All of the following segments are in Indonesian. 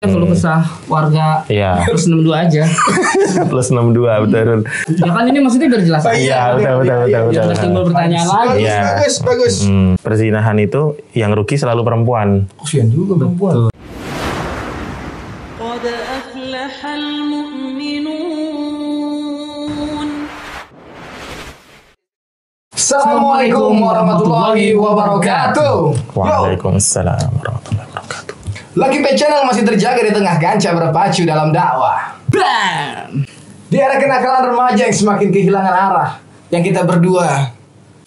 Kalau kesah warga Iya. plus 62 aja. Plus 62 betul. Ya kan ini maksudnya biar jelas. Iya, betul. Biar timbul pertanyaan lagi. Iya. Bagus. Perzinahan itu yang rugi selalu perempuan. Kasian juga perempuan. قد أفلح المؤمنون. Assalamualaikum warahmatullahi wabarakatuh. Waalaikumsalam warahmatullahi wabarakatuh. Lucky Pet Channel masih terjaga di tengah kancah berpacu dalam dakwah. Bam. Di era kenakalan remaja yang semakin kehilangan arah, yang kita berdua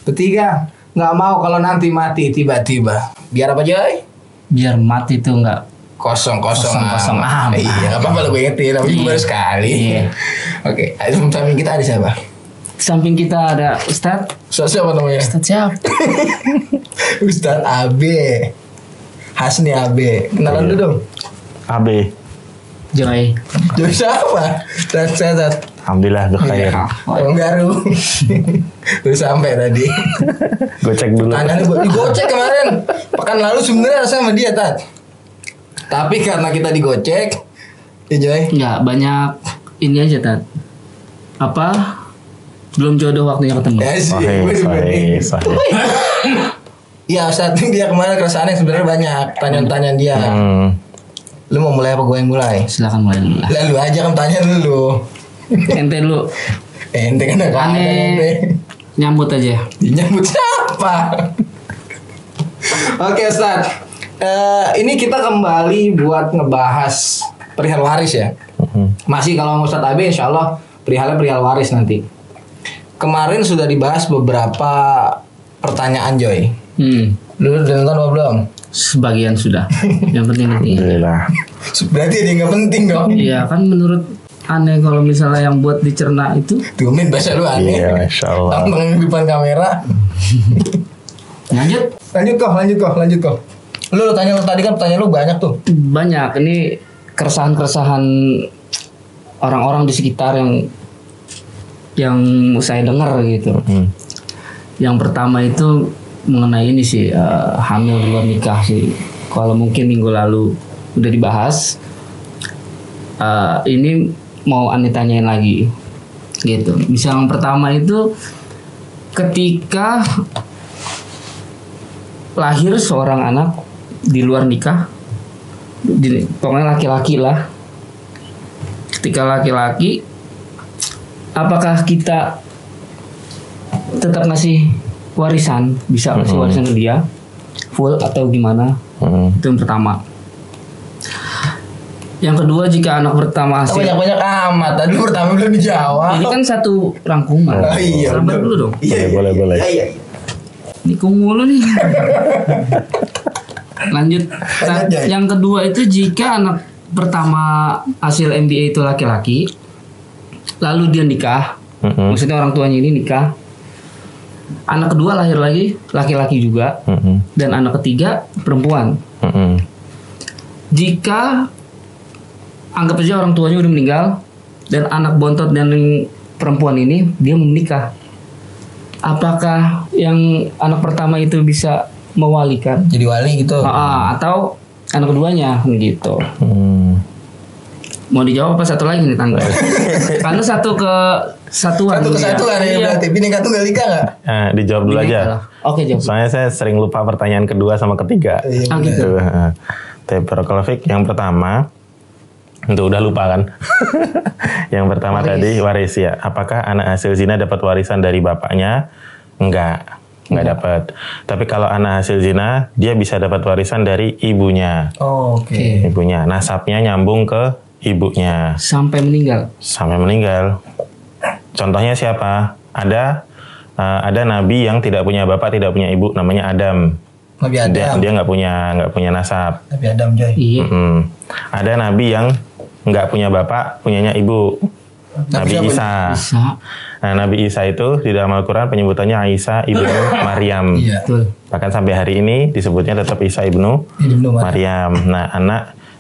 bertiga nggak mau kalau nanti mati tiba-tiba. Biar apa Joy? Biar mati tuh nggak Kosong Kosong amat. Iya, nggak apa-apa lo gue ngerti, namanya juga Iya. baru sekali. Iya. Oke, samping kita ada siapa? Di samping kita ada Ustadz. Siapa namanya? Ustadz siapa? Ustadz Abe. Hasni Abe. Kenalan dulu dong. AB. Joy. Joy siapa? Sehat. Alhamdulillah berkhair. Orang baru. Udah sampai tadi. Gue cek dulu. Tanyanya buat digocek kemarin. Pekan lalu sebenarnya sama dia Tat. Tapi karena kita digocek, ya Joy. Nggak banyak ini aja Tat. Apa? Belum jodoh waktunya ketemu. Ya sih. Sahih. Iya saat dia kemarin keresahannya sebenarnya banyak tanyaan-tanyaan dia. Lu mau mulai apa gue yang mulai? Silakan mulai dulu lah. Lalu aja kan tanya dulu. Ente dulu. Ente kan ada Aneh. Nyambut aja. Nyambut siapa? Oke Ustaz. Ini kita kembali buat ngebahas perihal waris ya. Masih kalau Ustaz Abe insya Allah perihal waris nanti. Kemarin sudah dibahas beberapa pertanyaan Joy. Lu udah nonton apa belum? Sebagian sudah. Yang penting nanti. Alhamdulillah. Berarti dia nggak penting dong. Iya kan menurut aneh kalau misalnya yang buat dicerna itu. Tuh Min bahasa lu aneh. Iya, Masya Allah. Tampang di depan kamera. Lanjut. Lanjut kok. Lu tanya tadi kan pertanyaan lu banyak tuh. Banyak ini keresahan orang-orang di sekitar yang saya dengar gitu. Yang pertama itu mengenai ini sih hamil di luar nikah sih. Kalau mungkin minggu lalu udah dibahas, ini mau aneh tanyain lagi gitu. Misal yang pertama itu ketika lahir seorang anak di luar nikah, pokoknya laki-laki lah. Ketika laki-laki, apakah kita tetap ngasih warisan, bisa ngasih warisan ke dia full atau gimana? Itu yang pertama. Yang kedua, jika anak pertama hasil Banyak amat. Tadi pertama belum dijawab. ini kan satu rangkuman. Oh, iya, Sabar bener. dulu dong. Iya, Boleh. Iya. Nikung mulu nih. Lanjut. Joy. Yang kedua itu jika anak pertama hasil MBA itu laki-laki, lalu dia nikah, maksudnya orang tuanya ini nikah. Anak kedua lahir lagi laki-laki juga, dan anak ketiga perempuan. Jika anggap aja orang tuanya udah meninggal dan anak bontot dan perempuan ini dia menikah, apakah yang anak pertama itu bisa mewalikan? Jadi wali gitu. Atau anak keduanya gitu. Mau dijawab apa satu lagi nih tangga? Karena satu kesatuan. Satu kesatuan ya Iya. berarti. Bineka Tunggal Ika nggak? Dijawab dulu Bineka aja. lah. Oke, jawab. Soalnya saya sering lupa pertanyaan kedua sama ketiga. Iya, gitu. Tapi Barakallahu yang pertama, itu udah lupa kan? Yang pertama tadi waris ya. Apakah anak hasil zina dapat warisan dari bapaknya? Enggak dapat. Tapi kalau anak hasil zina, dia bisa dapat warisan dari ibunya. Oh, oke. Ibunya, nasabnya nyambung ke ibunya Sampai meninggal. Contohnya siapa? Ada nabi yang tidak punya bapak, tidak punya ibu, namanya Adam. Nabi Adam. Dia nggak punya nasab. Nabi Adam Joy. Iya. Ada nabi yang nggak punya bapak, punyanya ibu. Nabi Isa. Nah, Nabi Isa itu di dalam Al-Quran penyebutannya Isa ibnu Maryam. Iya. Betul. Bahkan sampai hari ini disebutnya tetap Isa ibnu Maryam. Nah,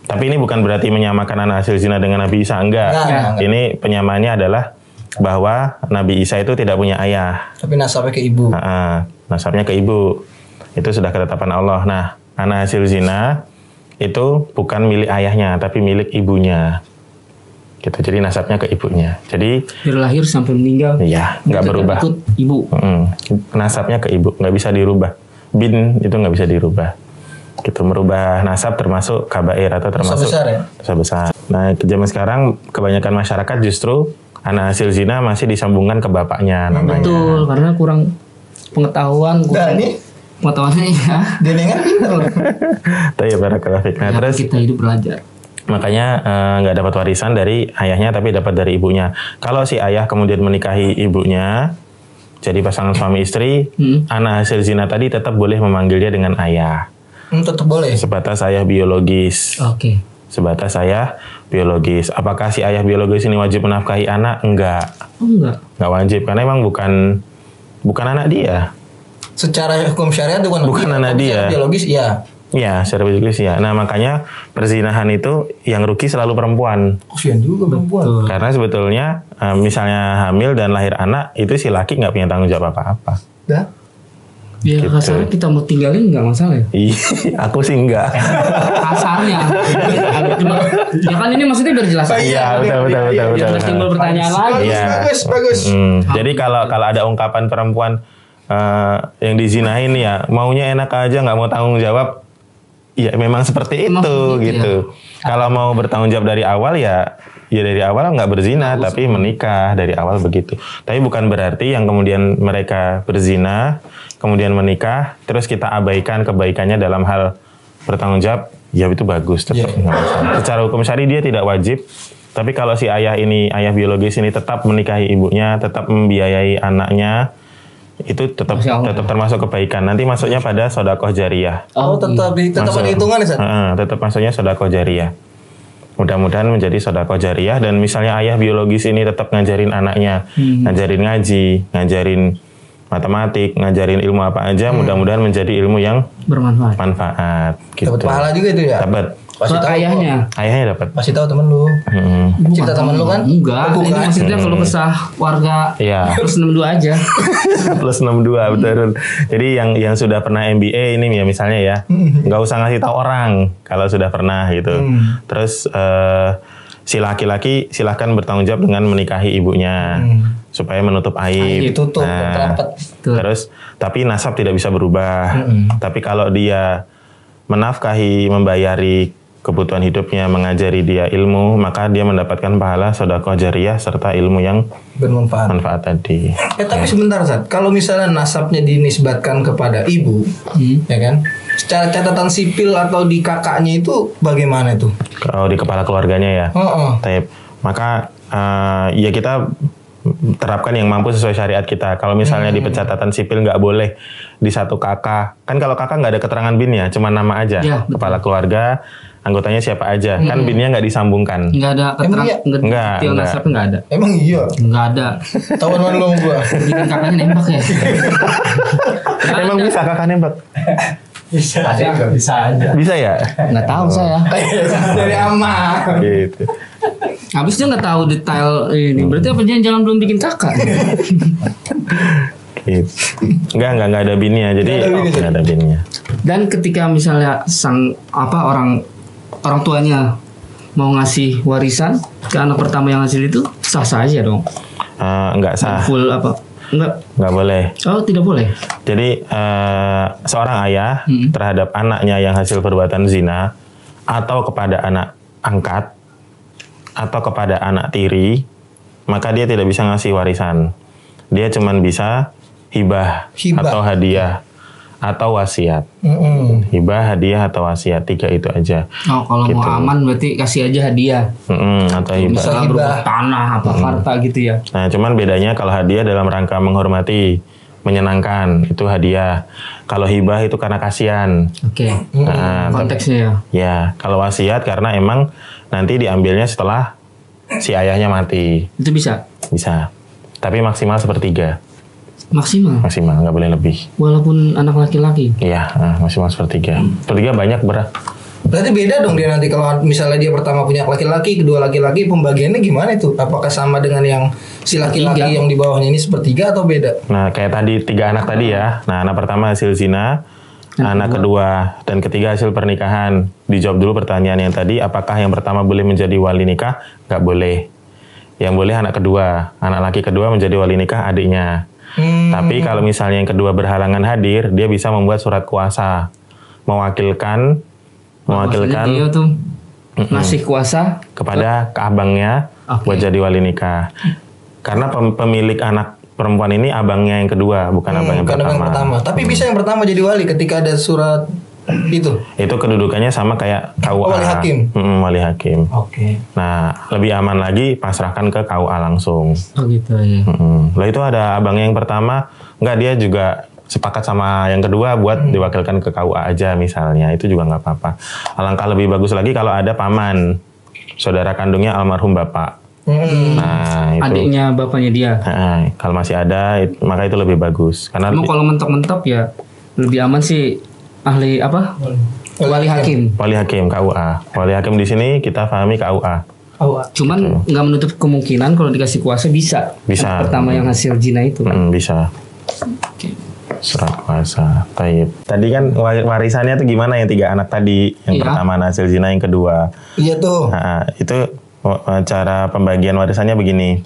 tapi ini bukan berarti menyamakan anak hasil zina dengan Nabi Isa, enggak. Enggak. Ini penyamaannya adalah bahwa Nabi Isa itu tidak punya ayah. Tapi nasabnya ke ibu. Nasabnya ke ibu. Itu sudah ketetapan Allah. Nah, anak hasil zina itu bukan milik ayahnya tapi milik ibunya. Gitu. Jadi nasabnya ke ibunya. Jadi Dari lahir sampai meninggal. iya, nggak berubah. Ikut ibu. Nasabnya ke ibu, nggak bisa dirubah. Bin itu nggak bisa dirubah. Gitu, merubah nasab termasuk kabair atau termasuk besar ya? dosa besar. Nah, ke zaman sekarang kebanyakan masyarakat justru anak hasil zina masih disambungkan ke bapaknya namanya. Betul, karena kurang pengetahuan. Nah, ini Pengetahuannya ya. Denengan pinter loh. Tapi barakallahu fik. Nah, terus Kita hidup belajar. makanya nggak dapat warisan dari ayahnya tapi dapat dari ibunya. Kalau si ayah kemudian menikahi ibunya, jadi pasangan suami istri, anak hasil zina tadi tetap boleh memanggil dia dengan ayah. Tetap boleh. Sebatas ayah biologis. Oke. Sebatas ayah biologis. Apakah si ayah biologis ini wajib menafkahi anak? Enggak. Oh enggak. Nggak wajib karena emang bukan anak dia. Secara hukum syariat bukan Anak dia. Secara biologis iya. Ya, secara biologis ya. Nah, makanya perzinahan itu yang rugi selalu perempuan. Kasihan juga perempuan. Karena sebetulnya misalnya hamil dan lahir anak itu si laki nggak punya tanggung jawab apa-apa. Dah. Ya Gitu. kasarnya kita mau tinggalin nggak masalah ya. Iya, aku sih enggak. Kasarnya. Cuma, ya kan ini maksudnya biar jelas. Iya, betul. Biar nggak timbul pertanyaan lagi. Iya. Bagus. Jadi kalau ada ungkapan perempuan yang dizinain ya maunya enak aja nggak mau tanggung jawab, ya memang seperti Emang itu begitu gitu. Kalau mau bertanggung jawab dari awal ya dari awal nggak berzina tapi menikah dari awal begitu. Tapi bukan berarti yang kemudian mereka berzina kemudian menikah terus kita abaikan kebaikannya dalam hal bertanggung jawab, ya itu bagus tetap nggak masalah. Secara hukum syari dia tidak wajib. Tapi kalau si ayah biologis ini tetap menikahi ibunya, tetap membiayai anaknya, itu tetap termasuk kebaikan. Nanti masuknya pada sedekah jariyah. Oh, tetap ada hitungan ya, Sat? Tetap masuknya sedekah jariyah. Mudah-mudahan menjadi sedekah jariyah dan misalnya ayah biologis ini tetap ngajarin anaknya, ngajarin ngaji, ngajarin matematik, ngajarin ilmu apa aja, mudah-mudahan menjadi ilmu yang Bermanfaat. gitu. Dapat pahala juga itu ya? Dapat. Pasti tahu. Ayahnya dapat. Pasti tahu temen lu. Cerita temen lu kan? Enggak, Bukan. ini maksudnya kalau kesah warga Iya. plus 62 aja. Plus 62 betul. Jadi yang sudah pernah MBA ini ya misalnya ya, nggak usah ngasih tahu orang kalau sudah pernah gitu. Terus si laki-laki silahkan bertanggung jawab dengan menikahi ibunya supaya menutup aib. Tutup, rapat. Terus tapi nasab tidak bisa berubah. Tapi kalau dia menafkahi, membayari kebutuhan hidupnya, mengajari dia ilmu, maka dia mendapatkan pahala sedekah jariyah serta ilmu yang bermanfaat tadi. Tapi sebentar, Sat. Kalau misalnya nasabnya dinisbatkan kepada ibu, ya kan? Secara catatan sipil atau di kakaknya itu bagaimana itu? Kalau di kepala keluarganya ya. Taib. Maka ya kita terapkan yang mampu sesuai syariat kita. Kalau misalnya di pencatatan sipil nggak boleh di satu kakak. Kan kalau kakak nggak ada keterangan binnya, cuma nama aja. Ya, kepala keluarga, anggotanya siapa aja. Kan binnya nggak disambungkan. Enggak ada keterangan, Enggak. nasabnya enggak ada. Emang iya? Enggak ada. Tahuan mana lu gua? Bikin kakaknya nembak ya. Emang bisa kakak nembak? Bisa aja. Bisa ya? Enggak tahu saya. Dari aman. Gitu. Habis dia nggak tahu detail ini. Berarti apa jangan belum bikin kakak? Gitu. Enggak ada binnya. Jadi nggak ada binnya. Dan ketika misalnya orang tuanya mau ngasih warisan ke anak pertama yang hasil itu sah aja dong. Enggak sah. Full apa? Enggak boleh. Oh, tidak boleh. Jadi seorang ayah terhadap anaknya yang hasil perbuatan zina atau kepada anak angkat atau kepada anak tiri, maka dia tidak bisa ngasih warisan. Dia cuman bisa hibah. Atau hadiah atau wasiat. Hibah, hadiah atau wasiat, 3 itu aja. Oh, kalau gitu. mau aman berarti kasih aja hadiah. Atau hibah. Misalnya berupa tanah apa harta gitu ya. Nah, cuman bedanya kalau hadiah dalam rangka menghormati, menyenangkan, itu hadiah. Kalau hibah itu karena kasihan. Oke. Nah, konteksnya ya. Ya, kalau wasiat karena emang nanti diambilnya setelah si ayahnya mati. Itu bisa. Bisa. Tapi maksimal 1/3. Maksimal. Maksimal, nggak boleh lebih. Walaupun anak laki-laki. Iya, maksimal 1/3. 1/3 banyak berat. Berarti beda dong dia nanti kalau misalnya dia pertama punya laki-laki, kedua laki-laki, pembagiannya gimana itu? Apakah sama dengan yang si laki-laki yang di bawahnya ini 1/3 atau beda? Nah, kayak tadi 3 anak tadi ya. Nah, anak pertama hasil zina, anak kedua dan ketiga hasil pernikahan. Dijawab dulu pertanyaan yang tadi, apakah yang pertama boleh menjadi wali nikah? Nggak boleh. Yang boleh anak kedua, anak laki kedua menjadi wali nikah adiknya. Tapi kalau misalnya yang kedua berhalangan hadir, dia bisa membuat surat kuasa mewakilkan Maksudnya dia tuh ngasih kuasa kepada abangnya buat jadi wali nikah. Karena pemilik anak perempuan ini abangnya yang kedua, bukan abang yang pertama. Tapi bisa yang pertama jadi wali ketika ada surat itu. Itu kedudukannya sama kayak KUA. Wali hakim. Wali hakim. Oke. Nah, lebih aman lagi pasrahkan ke KUA langsung. Oh gitu ya. Lah itu ada abangnya yang pertama, enggak, dia juga sepakat sama yang kedua buat diwakilkan ke KUA aja misalnya. Itu juga nggak apa-apa. Alangkah lebih bagus lagi kalau ada paman, saudara kandungnya almarhum bapak. Nah, itu. Adiknya bapaknya dia. Kalau masih ada, maka itu lebih bagus. Karena Cuma kalau mentok-mentok ya lebih aman sih ahli apa? Wali hakim. Wali hakim KUA. Wali hakim di sini kita pahami KUA. Cuman nggak menutup kemungkinan kalau dikasih kuasa bisa. Bisa. Anak pertama yang hasil zina itu kan. Bisa. Surat kuasa. Taib. Tadi kan warisannya tuh gimana yang 3 anak tadi? Yang pertama hasil zina, yang kedua. Iya tuh. Nah, itu cara pembagian warisannya begini.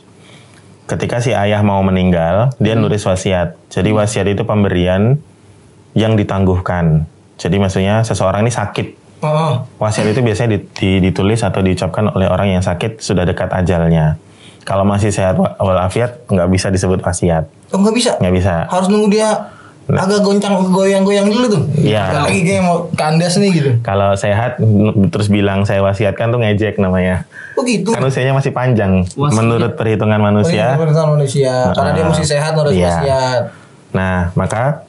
Ketika si ayah mau meninggal, dia nulis wasiat. Jadi wasiat itu pemberian yang ditangguhkan. Jadi maksudnya seseorang ini sakit. Wasiat itu biasanya ditulis atau diucapkan oleh orang yang sakit sudah dekat ajalnya. Kalau masih sehat walafiat, nggak bisa disebut wasiat. Oh, nggak bisa? Nggak bisa. Harus nunggu dia agak goyang-goyang dulu tuh. Iya. Lagi kayak mau kandas nih gitu. Kalau sehat terus bilang saya wasiatkan tuh ngejek namanya. Oh gitu. Kan usianya masih panjang menurut perhitungan manusia. Karena dia mesti sehat harus wasiat. Nah, maka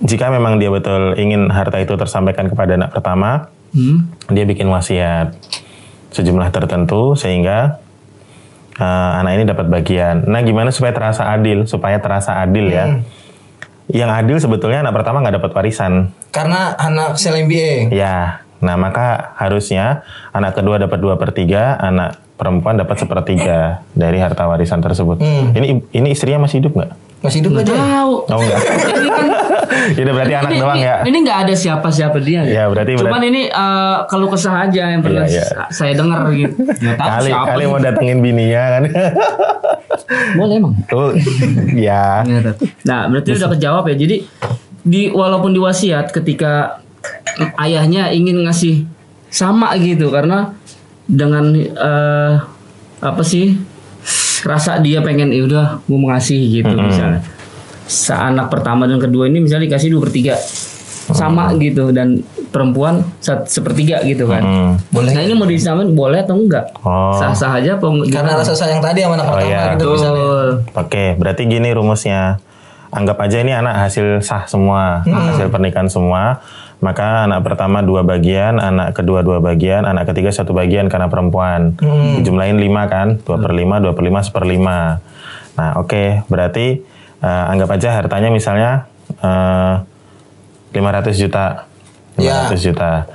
jika memang dia betul ingin harta itu tersampaikan kepada anak pertama, dia bikin wasiat sejumlah tertentu sehingga anak ini dapat bagian. Nah, gimana supaya terasa adil? Supaya terasa adil ya. Yang adil sebetulnya anak pertama nggak dapat warisan. Karena anak LMBA. Ya, nah maka harusnya anak kedua dapat 2/3, anak perempuan dapat 1/3 dari harta warisan tersebut. Ini istrinya masih hidup nggak? Masih hidup aja. Tahu. Oh enggak. Ini kan Ini berarti anak doang ya. Ini nggak ada siapa-siapa dia. Ya, berarti Cuman ini kalau kesah aja yang pernah saya dengar gitu. Nggak tahu siapa. Kali mau datengin bininya kan. Boleh emang. Tuh, ya. Nah, berarti udah kejawab ya. Jadi walaupun di wasiat ketika ayahnya ingin ngasih sama gitu karena dengan apa sih rasa dia pengen ya udah gue mengasihi gitu misalnya. Anak pertama dan kedua ini misalnya dikasih 2/3 sama gitu dan perempuan 1/3 gitu kan. Boleh. Nah ini mau disamain boleh atau enggak? Sah-sah aja apa? Karena rasa sayang tadi sama anak pertama gitu misalnya. Oke, berarti gini rumusnya. Anggap aja ini anak hasil sah semua, hasil pernikahan semua. Maka anak pertama 2 bagian, anak kedua 2 bagian, anak ketiga 1 bagian karena perempuan. Dijumlahin 5 kan, 2/5, 2/5, 1/5. Nah oke, berarti anggap aja hartanya misalnya 500 juta. 500 juta.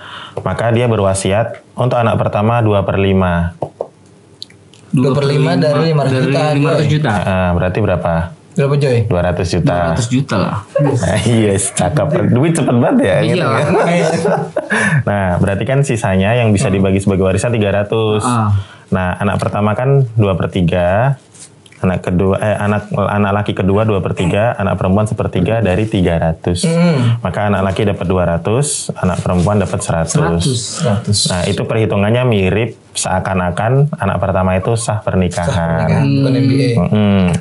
Maka dia berwasiat untuk anak pertama 2/5. 2/5 dari 500 juta. Berarti berapa? Berapa Joy? 200 juta. 200 juta lah. Iya, cakep. Duit cepet banget ya. Iya gitu lah. kan? Nah, berarti kan sisanya yang bisa dibagi sebagai warisan 300. Nah, anak pertama kan 2/3. Anak kedua anak laki kedua 2/3, anak perempuan 1/3 dari 300. Maka anak laki dapat 200, anak perempuan dapat 100. Nah, itu perhitungannya mirip seakan-akan anak pertama itu sah pernikahan. Bukan MBA.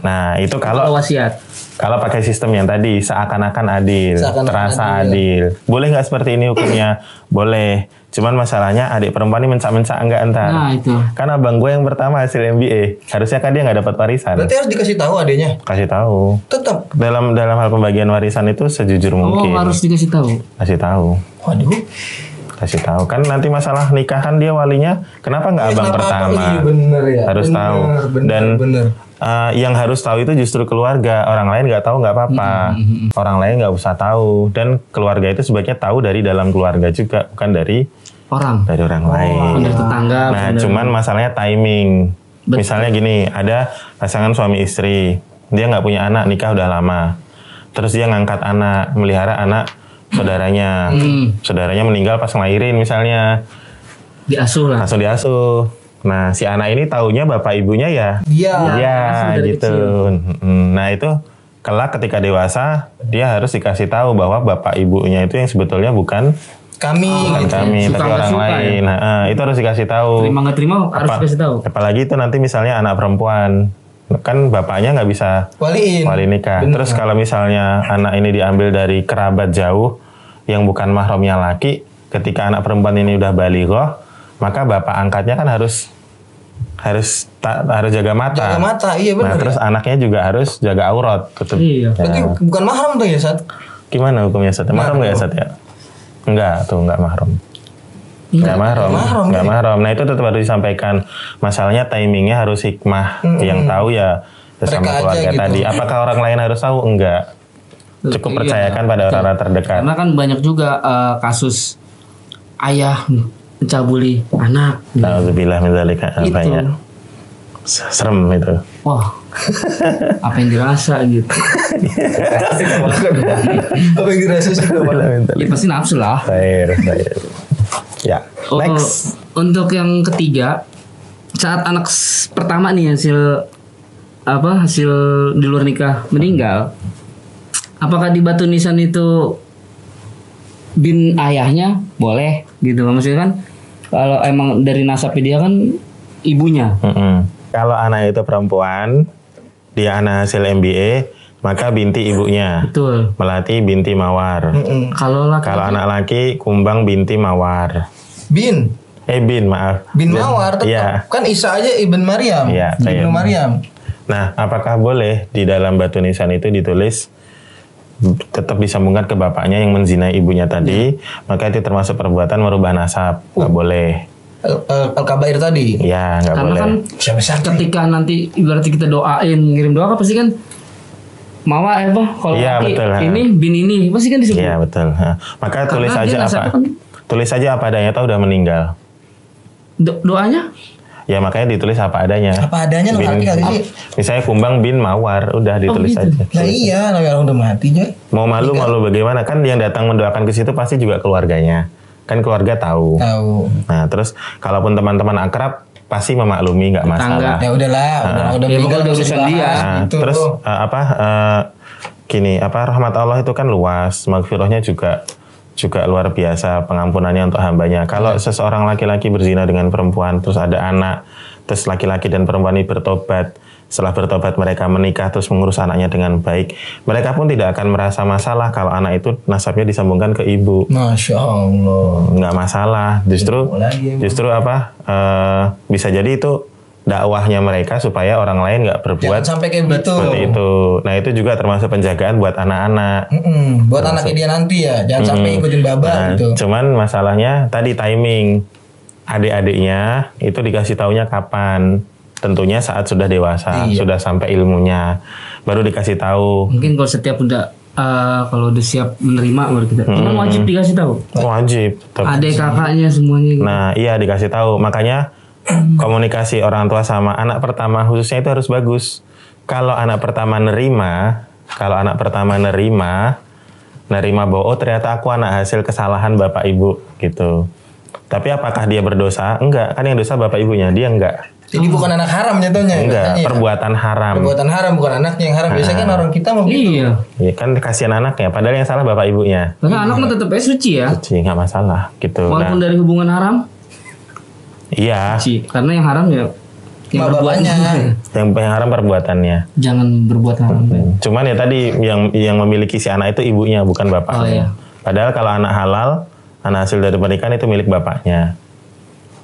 Nah, itu kalau wasiat. Kalau pakai sistem yang tadi seakan-akan adil, terasa adil. Boleh nggak seperti ini hukumnya? Boleh. Cuman masalahnya adik perempuan ini mencak-mencak enggak entar. Nah itu. Kan abang gue yang pertama hasil MBA. Harusnya kan dia nggak dapat warisan. Berarti harus dikasih tahu adanya. Kasih tahu. Tetap. Dalam hal pembagian warisan itu sejujur mungkin. Oh harus dikasih tahu. Kasih tahu. Waduh. Kasih tahu kan nanti masalah nikah kan dia walinya. Kenapa nggak abang pertama? Iya bener ya. Harus tahu. Dan yang harus tahu itu justru keluarga. Orang lain nggak tahu nggak apa-apa. Orang lain nggak usah tahu. Dan keluarga itu sebaiknya tahu dari dalam keluarga juga, bukan dari orang lain. Dari tetangga. Nah, cuman masalahnya timing. Betul. Misalnya gini, ada pasangan suami istri, dia nggak punya anak, nikah udah lama. Terus dia ngangkat anak, melihara anak saudaranya. Saudaranya meninggal pas ngelahirin misalnya. Diasuh lah. Langsung diasuh. Nah, si anak ini taunya bapak ibunya ya. Dia. Ya, langsung dari gitu. Nah, itu kelak ketika dewasa dia harus dikasih tahu bahwa bapak ibunya itu yang sebetulnya bukan Kami. kami, Suka tapi nggak orang suka lain. Nah, itu harus dikasih tahu. Terima nggak terima harus dikasih tahu. Apalagi itu nanti misalnya anak perempuan, kan bapaknya nggak bisa Waliin. wali nikah. Terus kalau misalnya anak ini diambil dari kerabat jauh yang bukan mahramnya laki, ketika anak perempuan ini udah balighoh, maka bapak angkatnya kan harus jaga mata. Jaga mata, iya benar. Nah, terus anaknya juga harus jaga aurat. Tutup. Iya. Berarti bukan mahram tuh ya, Sat? Gimana hukumnya Sat? Mahram nggak ya Sat ya? Enggak, tuh enggak mahram. Enggak mahram. Enggak mahram. Nah, itu tetap harus disampaikan. Masalahnya timingnya harus hikmah. Yang tahu ya sesama Mereka aja keluarga gitu. tadi. Apakah orang lain harus tahu? Enggak. Cukup Iya. percayakan pada orang-orang terdekat. Karena kan banyak juga kasus ayah mencabuli anak. Alhamdulillah minzalika Itu. banyak. Serem itu. Wah, apa yang dirasa gitu? Apa yang dirasa sih? Ya pasti nafsu lah. Baik. Ya, Oh, next. untuk yang ketiga, saat anak pertama nih hasil di luar nikah meninggal, apakah di batu nisan itu bin ayahnya boleh gitu? Maksudnya kan kalau emang dari nasabnya dia kan ibunya. Kalau anak itu perempuan, dia anak hasil MBA, maka binti ibunya. Betul. Melati binti Mawar. Kalau laki Kalau anak laki, Kumbang binti Mawar. Bin. Bin, maaf. Bin Mawar tetap. Iya. Kan Isa aja Ibn Maryam. Iya, Ibnu Maryam. Nah, apakah boleh di dalam batu nisan itu ditulis tetap disambungkan ke bapaknya yang menzinai ibunya tadi, maka itu termasuk perbuatan merubah nasab. Nggak boleh. Al-Kabair tadi. Ya, nggak karena boleh. kan Besar-besar. ketika nanti ibaratnya kita doain ngirim doa kan pasti kan mawa kalau Iya, laki betul, ha. ini bin ini pasti kan disebut. Iya, betul. Nah, maka Karena tulis dia aja nasabnya apa? kan- Tulis aja apa adanya, tahu udah meninggal. Doanya Ya makanya ditulis apa adanya. Apa adanya lu ngerti kali sih? Misalnya Kumbang bin Mawar, udah ditulis gitu. aja. Nah iya, orang udah mati Joy. Mau malu bagaimana? Kan yang datang mendoakan ke situ pasti juga keluarganya. Kan keluarga tahu. Tahu. Nah, terus kalaupun teman-teman akrab pasti memaklumi, nggak masalah. Ya udahlah, udah Ya, meninggal pokoknya nggak usah urusan dia. dibahas, Nah, gitu. terus rahmat Allah itu kan luas, maghfirahnya juga luar biasa pengampunannya untuk hambanya. Kalau seseorang laki-laki berzina dengan perempuan, terus ada anak, terus laki-laki dan perempuan ini bertobat, setelah bertobat mereka menikah terus mengurus anaknya dengan baik, mereka pun tidak akan merasa masalah kalau anak itu nasabnya disambungkan ke ibu. Masya Allah. Nggak masalah, justru bisa jadi itu dakwahnya mereka supaya orang lain nggak berbuat Jangan sampai kayak gitu. seperti itu. Nah, itu juga termasuk penjagaan buat anak-anak. Buat anaknya dia nanti ya, jangan sampai ikutin baba Nah, gitu. cuman masalahnya tadi timing. Adik-adiknya itu dikasih taunya kapan? Tentunya saat sudah dewasa, Iya. sudah sampai ilmunya, baru dikasih tahu. mungkin kalau setiap kalau udah siap menerima baru kita. Emang wajib dikasih tahu. Wajib. tetap. Adik kakaknya semuanya. Gitu. Nah, iya dikasih tahu. Makanya komunikasi orang tua sama anak pertama khususnya itu harus bagus. Kalau anak pertama nerima bahwa oh ternyata aku anak hasil kesalahan bapak ibu gitu. Tapi apakah dia berdosa? Enggak, kan yang dosa bapak ibunya, dia enggak. Jadi bukan anak haram jatuhnya. Enggak, katanya ya. perbuatan haram. Perbuatan haram bukan anaknya yang haram. Biasanya kan orang kita mau gitu. Iya. Ya kan kasihan anaknya, padahal yang salah bapak ibunya. Karena anak mah tetap aja suci ya. Suci, nggak masalah gitu. Walaupun Nah, dari hubungan haram, iya, suci. Karena yang haram ya yang berbuat Bapaknya. yang haram perbuatannya. jangan berbuat haram. Cuman ya tadi yang memiliki si anak itu ibunya bukan bapaknya. Oh, iya. Padahal kalau anak halal, anak hasil dari pernikahan itu milik bapaknya.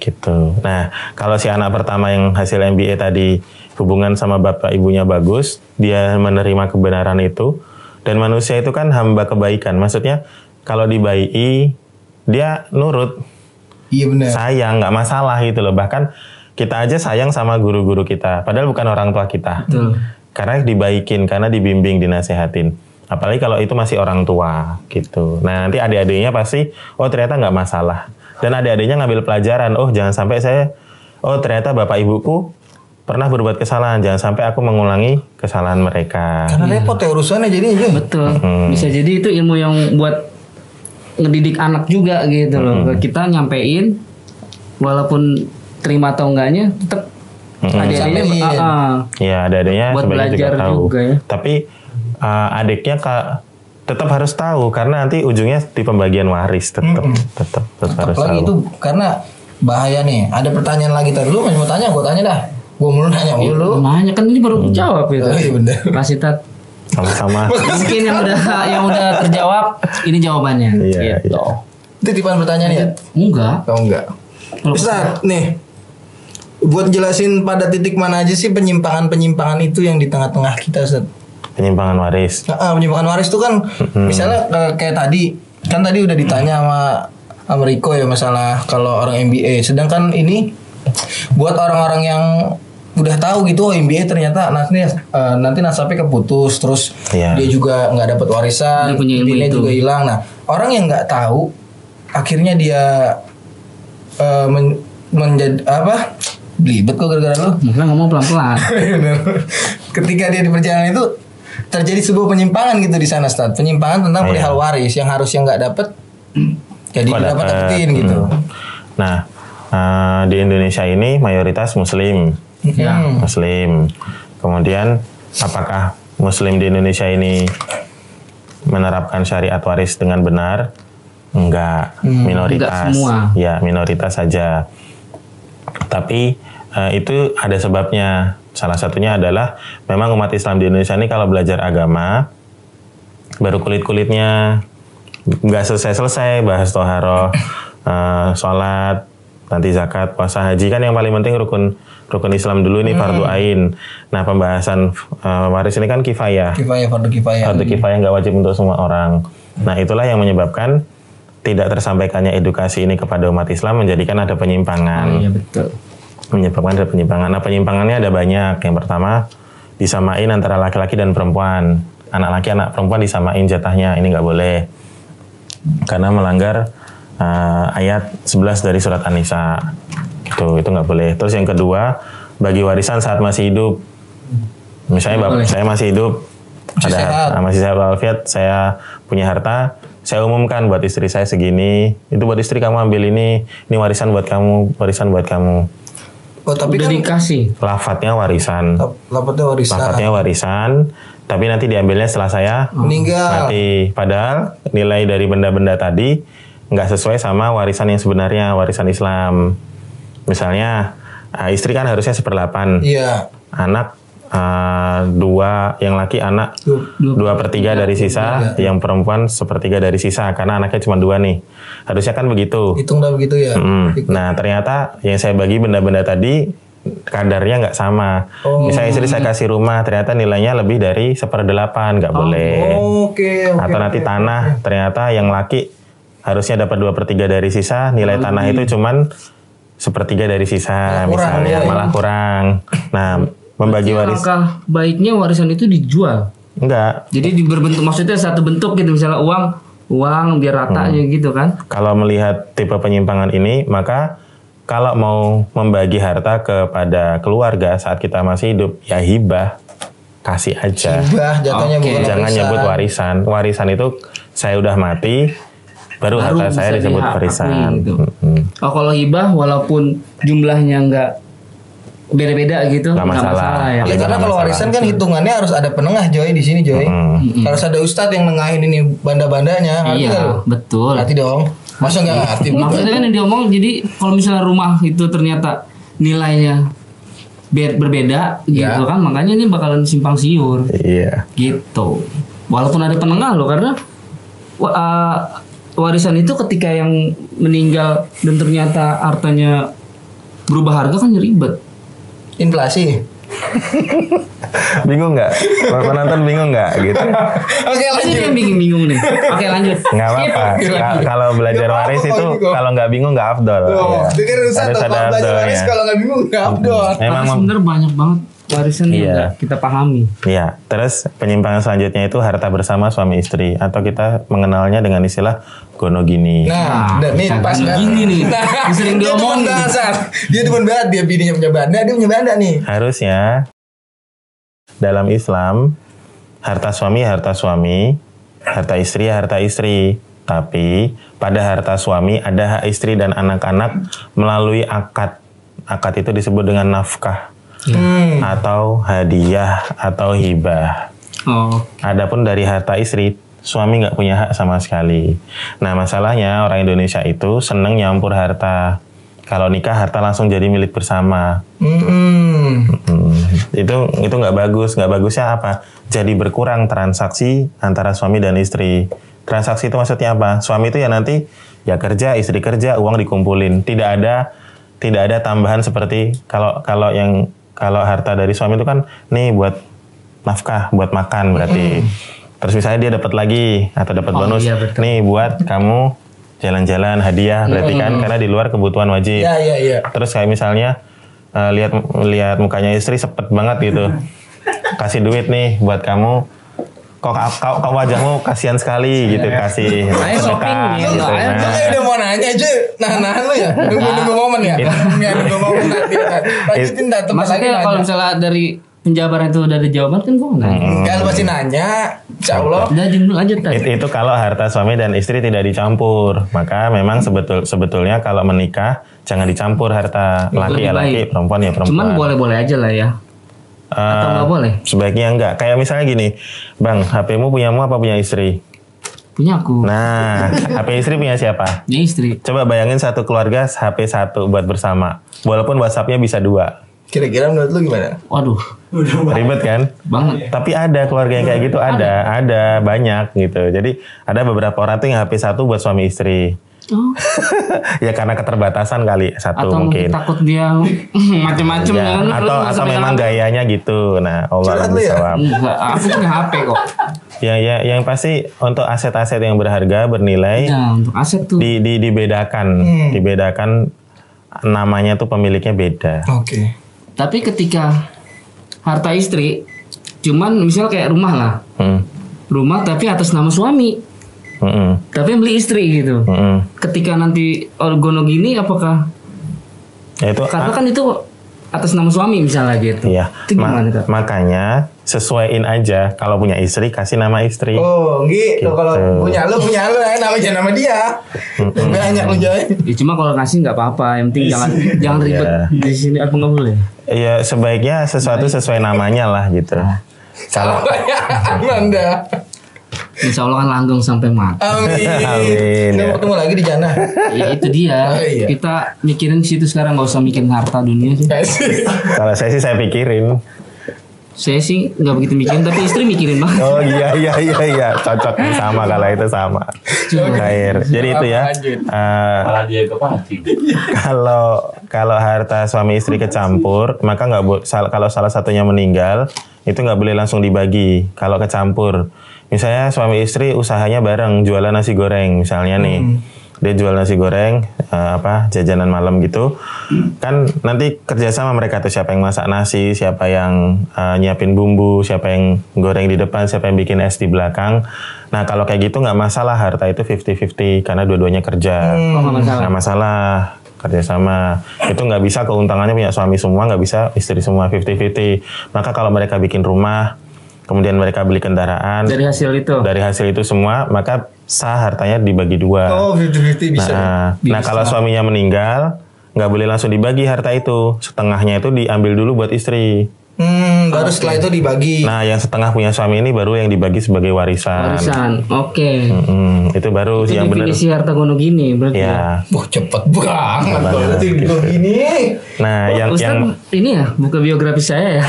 Gitu. Nah, kalau si anak pertama yang hasil MBA tadi hubungan sama bapak ibunya bagus, dia menerima kebenaran itu, dan manusia itu kan hamba kebaikan. Maksudnya kalau dibaiki, dia nurut, Iya benar. sayang, nggak masalah gitu loh. Bahkan kita aja sayang sama guru-guru kita, padahal bukan orang tua kita. Betul. Karena dibaikin, karena dibimbing, dinasehatin. Apalagi kalau itu masih orang tua gitu. Nah, nanti adik-adiknya pasti, oh ternyata nggak masalah. Dan adik-adiknya ngambil pelajaran, oh jangan sampai ternyata bapak ibuku pernah berbuat kesalahan, jangan sampai aku mengulangi kesalahan mereka. Karena repot ya urusannya jadinya Joy. Betul. Bisa jadi itu ilmu yang buat ngedidik anak juga gitu loh. Kita nyampein walaupun terima atau enggaknya tetap adik-adiknya ya adik-adiknya buat sebenarnya belajar juga tahu. juga ya. Tapi adiknya tetap harus tahu karena nanti ujungnya di pembagian waris tetap harus tahu. Apalagi itu karena bahaya nih. Ada pertanyaan lagi tadi. Lu mau tanya, gue tanya dah. Gue mulu nanya mulu. Nanya kan ini baru jawab itu. Oh, iya bener. Kasih Tat. Sama-sama. Mungkin yang udah terjawab ini jawabannya. Iya, Gitu. Itu tipan pertanyaan ya? Enggak. Oh enggak. Ustaz, nih. Buat jelasin pada titik mana aja sih penyimpangan-penyimpangan itu yang di tengah-tengah kita, Ustaz? Penyimpangan waris. Penyimpangan waris itu kan misalnya kayak tadi kan tadi udah ditanya sama Riko ya masalah kalau orang MBA. Sedangkan ini buat orang-orang yang udah tahu gitu MBA ternyata nanti nasabnya keputus terus Iya. dia juga nggak dapat warisan, Dia punya ilmu dia itu. juga hilang. Nah orang yang nggak tahu akhirnya dia menjadi apa? Belibet kok gara-gara lu. Mungkin ngomong pelan-pelan. Bener. Ketika dia di perjalanan itu terjadi sebuah penyimpangan gitu di sana, Ustaz. Penyimpangan tentang perihal waris yang harusnya nggak dapet, jadi Kok dapetin gitu. Nah, di Indonesia ini mayoritas Muslim. Ya. Muslim. Kemudian apakah Muslim di Indonesia ini menerapkan syariat waris dengan benar? Enggak, minoritas. Enggak semua. Ya, minoritas saja. Tapi itu ada sebabnya. Salah satunya adalah memang umat Islam di Indonesia ini kalau belajar agama baru kulit-kulitnya, nggak selesai-selesai bahas toharoh, sholat, nanti zakat, puasa, haji kan yang paling penting rukun Islam dulu ini fardu ain. Nah pembahasan waris ini kan kifayah. Fardu kifayah. Fardu kifayah nggak wajib untuk semua orang. Nah itulah yang menyebabkan tidak tersampaikannya edukasi ini kepada umat Islam menjadikan ada penyimpangan. Iya betul. Menyebabkan ada penyimpangan. Nah penyimpangannya ada banyak. Yang pertama disamain antara laki-laki dan perempuan. Anak laki anak perempuan disamain jatahnya, ini nggak boleh karena melanggar ayat 11 dari surat An-Nisa. Itu nggak boleh. Terus yang kedua bagi warisan saat masih hidup. Misalnya saya masih hidup, masih sehat walafiat, saya punya harta, saya umumkan buat istri saya segini, itu buat istri kamu ambil ini warisan buat kamu, warisan buat kamu. Oh, tapi udah kan dikasih. Lafadznya warisan. Lafadznya warisan, tapi nanti diambilnya setelah saya meninggal. mati. Padahal nilai dari benda-benda tadi nggak sesuai sama warisan yang sebenarnya, warisan Islam. Misalnya istri kan harusnya 1/8. Iya. Anak 2, yang laki anak 2/3 dari sisa, yang perempuan 1/3 dari sisa, karena anaknya cuma 2 nih. Harusnya kan begitu. Hitung dah begitu ya. Nah ternyata yang saya bagi benda-benda tadi kadarnya nggak sama. Misalnya istri saya kasih rumah, ternyata nilainya lebih dari 1/8, nggak boleh. Oke. Atau nanti tanah, ternyata yang laki harusnya dapat 2/3 dari sisa, nilai tanah itu cuman 1/3 dari sisa, misalnya malah kurang. Nah membagi waris. Langkah baiknya warisan itu dijual. Enggak. Jadi berbentuk, maksudnya satu bentuk gitu, misalnya uang biar rata aja gitu kan. Kalau melihat tipe penyimpangan ini, maka kalau mau membagi harta kepada keluarga saat kita masih hidup, ya hibah, kasih aja. Hibah jatuhnya bukan Jangan warisan. nyebut warisan. Warisan itu saya udah mati, baru harta saya bisa disebut dihakimi warisan. gitu. Oh kalau hibah walaupun jumlahnya nggak beda-beda gitu, Nggak nggak masalah. ya. Ya karena kalau masalah. warisan kan hitungannya harus ada penengah Joy di sini Joy. Harus ada ustadz yang nengahin ini banda-bandanya. Ngerti nggak lu? Iya betul. Ngerti dong. Masa nggak ngerti? Maksudnya kan yang diomong, jadi kalau misalnya rumah itu ternyata nilainya berbeda gitu kan, makanya ini bakalan simpang siur Iya. gitu. Walaupun ada penengah loh, karena warisan itu ketika yang meninggal dan ternyata hartanya berubah harga kan ribet. Inflasi. Bingung nggak? Penonton bingung nggak gitu? Oke Ini lanjut. yang bikin-bingung nih. Oke lanjut. Nggak apa-apa. Kalau belajar Nggak waris apa-apa itu kok, Niko. kalau nggak bingung nggak afdol. Loh, Ya. dengerin ustadz Harus kalau ada belajar waris afdolnya. kalau nggak bingung nggak abdol. Memang Karena sebenarnya banyak banget warisan yang Iya. nggak kita pahami. Iya, terus penyimpangan selanjutnya itu harta bersama suami istri atau kita mengenalnya dengan istilah gonogini. Nah, dan nih pas kan. gini nih, yang sering dia diomongin. demen banget, dia demen banget, dia bininya punya banda, dia punya banda nih. Harusnya dalam Islam harta suami, harta istri. Tapi pada harta suami ada hak istri dan anak-anak melalui akad. Akad itu disebut dengan nafkah atau hadiah atau hibah. Oh. Adapun dari harta istri, suami nggak punya hak sama sekali. Nah masalahnya orang Indonesia itu seneng nyampur harta. Kalau nikah harta langsung jadi milik bersama. Itu nggak bagus. Nggak bagusnya apa? Jadi berkurang transaksi antara suami dan istri. Transaksi itu maksudnya apa? Suami itu ya nanti ya kerja, istri kerja, uang dikumpulin. Tidak ada tambahan seperti kalau harta dari suami itu kan nih buat nafkah, buat makan berarti. Terus misalnya dia dapat lagi atau dapat bonus, iya, betul. nih buat kamu jalan-jalan hadiah berarti kan karena di luar kebutuhan wajib. Iya. Terus kayak misalnya lihat mukanya istri sepet banget gitu, kasih duit nih buat kamu. Kok wajahmu kasihan sekali gitu, kasih Ayo shopping gitu. Ayo udah mau nanya aja. Nah lu ya. Nunggu momen ya. Nunggu momen nanti. Lanjutin dah tempat lagi. Maksudnya kalau misalnya dari penjabaran itu udah ada jawaban kan gue nanya. Enggak, lu pasti nanya. Insyaallah. Udah lanjut tadi. Itu kalau harta suami dan istri tidak dicampur. Maka memang sebetulnya kalau menikah jangan dicampur harta laki-laki, perempuan ya perempuan. Cuman boleh-boleh aja lah ya. Atau nggak boleh? Sebaiknya enggak. Kayak misalnya gini, Bang, HP-mu punyamu apa punya istri? Punya aku. Nah, HP istri punya siapa? Punya istri. Coba bayangin satu keluarga HP satu buat bersama. Walaupun WhatsApp-nya bisa 2. Kira-kira menurut lu gimana? Waduh. Ribet kan? Banget. Tapi ada keluarga yang kayak gitu, ada banyak gitu. Jadi ada beberapa orang tuh yang HP satu buat suami istri. Oh. Ya karena keterbatasan kali satu Atau mungkin. takut dia macem-macem Ya, kan. atau memang gayanya gitu. Nah, Allah ya? Enggak, aku punya HP kok. Ya, yang pasti untuk aset-aset yang berharga, bernilai Ya, untuk aset tuh. dibedakan namanya tuh pemiliknya beda. Oke. Tapi ketika harta istri, cuman misal kayak rumah lah. Rumah tapi atas nama suami. Tapi yang beli istri gitu. Ketika nanti orgono gini apakah Ya, itu karena kan itu atas nama suami misalnya gitu. Iya. Itu gimana Kak? Makanya sesuaiin aja, kalau punya istri kasih nama istri. Oh, gitu. Kalau punya lu namanya nama dia. Banyak lu Joy. Ya, cuma kalau ngasih nggak apa-apa, yang penting jangan ribet di sini apa nggak boleh. Ya sebaiknya sesuatu sesuai namanya lah gitu. Kalau Anda. Insya Allah kan langgeng sampai mati. Amin. Amin, Kita ya. mau ketemu lagi di jannah. Ya itu dia. Oh, iya. Kita mikirin di situ sekarang, nggak usah mikirin harta dunia sih. kalau saya sih saya pikirin. Saya sih nggak begitu mikirin, tapi istri mikirin banget. Oh iya, cocok sama kalau itu sama. Khair. Jadi itu ya. Malah dia kepancing. Kalau harta suami istri kecampur, maka kalau salah satunya meninggal, itu nggak boleh langsung dibagi. Kalau kecampur, misalnya suami istri usahanya bareng, jualan nasi goreng misalnya nih. Dia jual nasi goreng, jajanan malam gitu. Kan nanti kerjasama mereka tuh, siapa yang masak nasi, siapa yang nyiapin bumbu, siapa yang goreng di depan, siapa yang bikin es di belakang. Nah kalau kayak gitu nggak masalah, harta itu 50-50 karena dua-duanya kerja. Oh, nggak masalah. Nggak masalah, kerjasama. Itu nggak bisa keuntungannya punya suami semua, nggak bisa istri semua, 50-50. Maka kalau mereka bikin rumah, kemudian mereka beli kendaraan, Dari hasil itu semua, maka sah hartanya dibagi 2. Oh, 50-50 bisa. Nah kalau suaminya meninggal, nggak boleh langsung dibagi harta itu. Setengahnya itu diambil dulu buat istri. Baru setelah itu dibagi. Nah yang setengah punya suami ini baru yang dibagi sebagai warisan. Oke. Itu baru Itu yang benar. definisi harta gono gini berarti. Ya. Wah, cepet banget. Berarti begini. Nah yang Ini ya buka biografi saya ya.